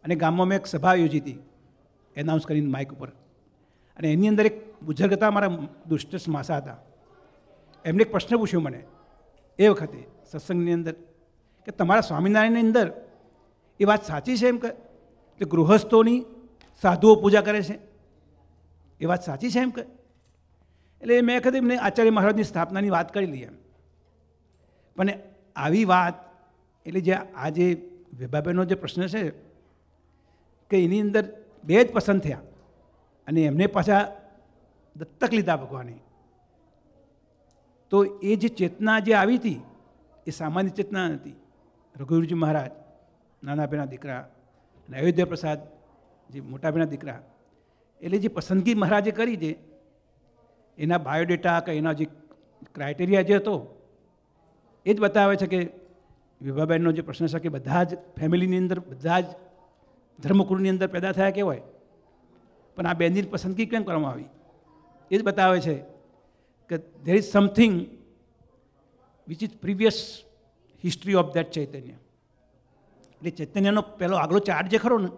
અને ગામમાં મેં એક સભા યોજી હતી એનાઉન્સ કરીને માઇક ઉપર અને એની અંદર એક બુઝુર્ગ હતા મારા દુષ્ટ માસા હતા એમને એક પ્રશ્ન પૂછ્યો મને એ વખતે સત્સંગની અંદર કે તમારા સ્વામિનારાયણની અંદર એ વાત સાચી છે એમ કે ગૃહસ્થોની સાધુઓ પૂજા કરે છે એ વાત સાચી છે એમ કે એટલે મેં વખતે એમને આચાર્ય મહારાજની સ્થાપનાની વાત કરી લઈએ એમ પણ આવી વાત એટલે જે આ જે વિભાબેનનો જે પ્રશ્ન છે કે એની અંદર 2 જ પસંદ થયા અને એમને પાછા દત્તક લીધા ભગવાને તો એ જે ચેતના જે આવી હતી એ સામાન્ય ચેતના નથી રઘુવીરજી મહારાજ નાના ભાઈના દીકરા અને અયોધ્યા પ્રસાદ જે મોટા ભાઈના દીકરા એટલે જે પસંદગી મહારાજે કરી છે એના બાયોડેટા કે એના જે ક્રાઇટેરિયા જે હતો એ જ બતાવે છે કે વિભાબેનનો જે પ્રશ્ન છે કે બધા જ ફેમિલીની અંદર બધા જ ધર્મકુળની અંદર પેદા થયા કહેવાય પણ આ બેનની પસંદગી કેમ કરવામાં આવી એ જ બતાવે છે કે there is something which is previous history of that Chaitanya એટલે ચૈતન્યનો પહેલો આગલો ચાર્ટ જે ખરો ને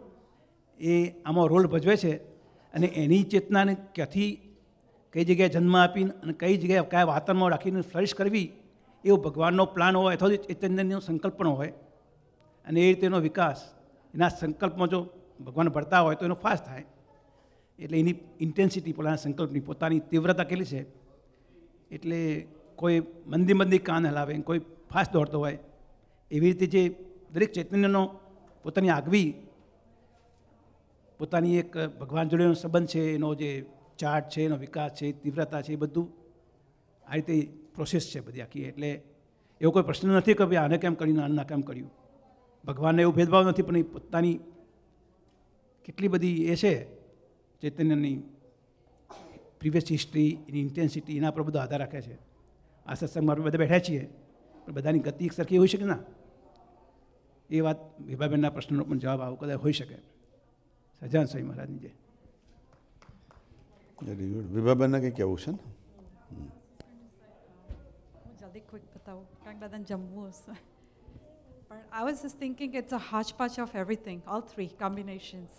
એ આમાં રોલ ભજવે છે અને એની ચેતનાને ક્યાંથી કઈ જગ્યાએ જન્મ આપીને અને કઈ જગ્યાએ કયા વાતાવરણમાં રાખીને ફ્લરિશ કરવી એવો ભગવાનનો પ્લાન હોય અથવા ચૈતન્યનો સંકલ્પ પણ હોય અને એ રીતે એનો વિકાસ એના સંકલ્પમાં જો ભગવાન ભરતા હોય તો એનો ફાસ્ટ થાય એટલે એની ઇન્ટેન્સિટી પોતાના સંકલ્પની પોતાની તીવ્રતા કેટલી છે એટલે કોઈ મંદી કાન હલાવે કોઈ ફાસ્ટ દોડતો હોય એવી રીતે જે દરેક ચૈતન્યનો પોતાની આગવી પોતાની એક ભગવાન જોડેનો સંબંધ છે એનો જે ચાર્ટ છે એનો વિકાસ છે તીવ્રતા છે એ બધું આ રીતે પ્રોસેસ છે બધી આખી એટલે એવો કોઈ પ્રશ્ન નથી કે ભાઈ આને કેમ કર્યું આને કેમ કર્યું ભગવાનને એવું ભેદભાવ નથી પણ એ પોતાની કેટલી બધી એ છે ચૈતન્યની પ્રીવિયસ હિસ્ટ્રી એની ઇન્ટેન્સિટી એના પર બધો આધાર રાખે છે આ સત્સંગમાં આપણે બધા બેઠા છીએ પણ બધાની ગતિ એક સરખી હોઈ શકે ના એ વાત વિભાબેનના પ્રશ્નનો પણ જવાબ આવો કદાચ હોઈ શકે સજાન સ્વામી મહારાજની જે વિભાબેનને કંઈ કહેવું છે ને હું જલ્દી ક્વિક બતાવું કારણ કે બધાને જમવું હશે પણ I was just thinking it's a hodgepodge of everything, all 3 combinations.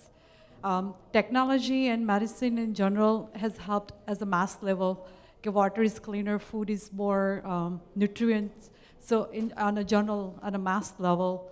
Technology and medicine in general has helped as a mass level. Okay, water is cleaner, food is more nutrients. So on a general, on a mass level,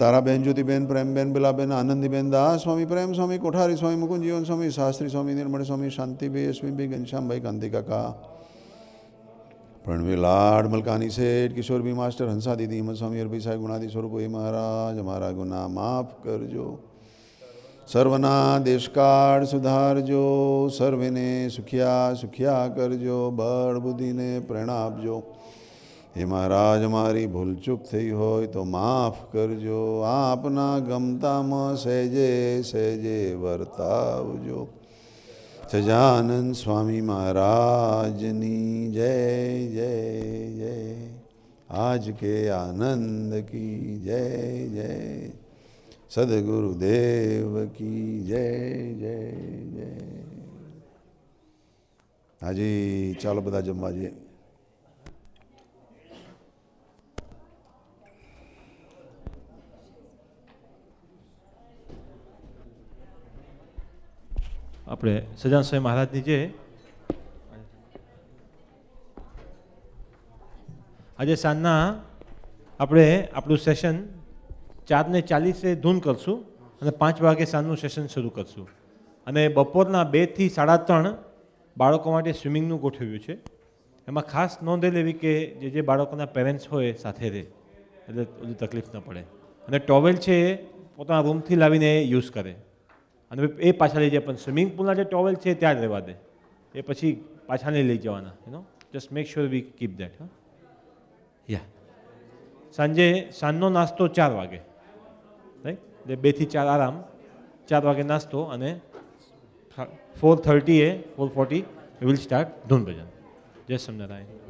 Taraben, Jyotiben, પ્રેમબેન, બિલાબેન, Anandiben, દાસ સ્વામી, પ્રેમ સ્વામી, કોઠારી સ્વામી, મુકુંદ જીવન સ્વામી, શાસ્ત્રી સ્વામી, નિર્મળ સ્વામી, શાંતિભાઈ, અશ્વિનભાઈ, ઘનશ્યામભાઈ, કાંતિ કાકા, પ્રણવી લાડ, મલકાની શેઠ, Kishorbhai master, Hansa દીદી, હિંમત સ્વામી, હરભાઈ સાહેબ, ગુણાદી સ્વરૂપ, હે મહારાજ અમારા ગુના માફ કરજો, સર્વના દેશકાળ સુધારજો, સર્વેને સુખિયા સુખિયા કરજો, બળ બુદ્ધિને પ્રેરણા આપજો. હે મહારાજ અમારી ભૂલચૂક થઈ હોય તો માફ કરજો, આપના ગમતામાં સહેજે સહેજે વર્તાવજો. સજાનંદ સ્વામી મહારાજની જય જય જય. આજ કે આનંદ કી જય જય. સદગુરુદેવ કી જય જય જય. હાજી ચાલો બધા જમવા જઈએ. આપણે સજાન સ્વામી મહારાજની જે આજે સાંજના આપણે આપણું સેશન 4:40 ધૂન કરશું અને 5 વાગે સાંજનું સેશન શરૂ કરશું. અને બપોરના 2 થી 3:30 બાળકો માટે સ્વિમિંગનું ગોઠવ્યું છે. એમાં ખાસ નોંધ એ લેવી કે જે બાળકોના પેરેન્ટ્સ હોય સાથે રહે એટલે બધી તકલીફ ન પડે. અને ટોવેલ છે એ પોતાના રૂમથી લાવીને યુઝ કરે અને એ પાછા લઈ જાય. પણ સ્વિમિંગ પુલના જે ટોવેલ છે ત્યાં જ રહેવા દે, એ પછી પાછા નહીં લઈ જવાના. Just make sure we keep that. યા સાંજનો નાસ્તો 4 વાગે, રાઈટ? એટલે 2 થી 4 આરામ, 4 વાગે નાસ્તો અને 4:30 4:40 વિલ સ્ટાર્ટ ધૂન ભજન. જય સ્વામિનારાયણ.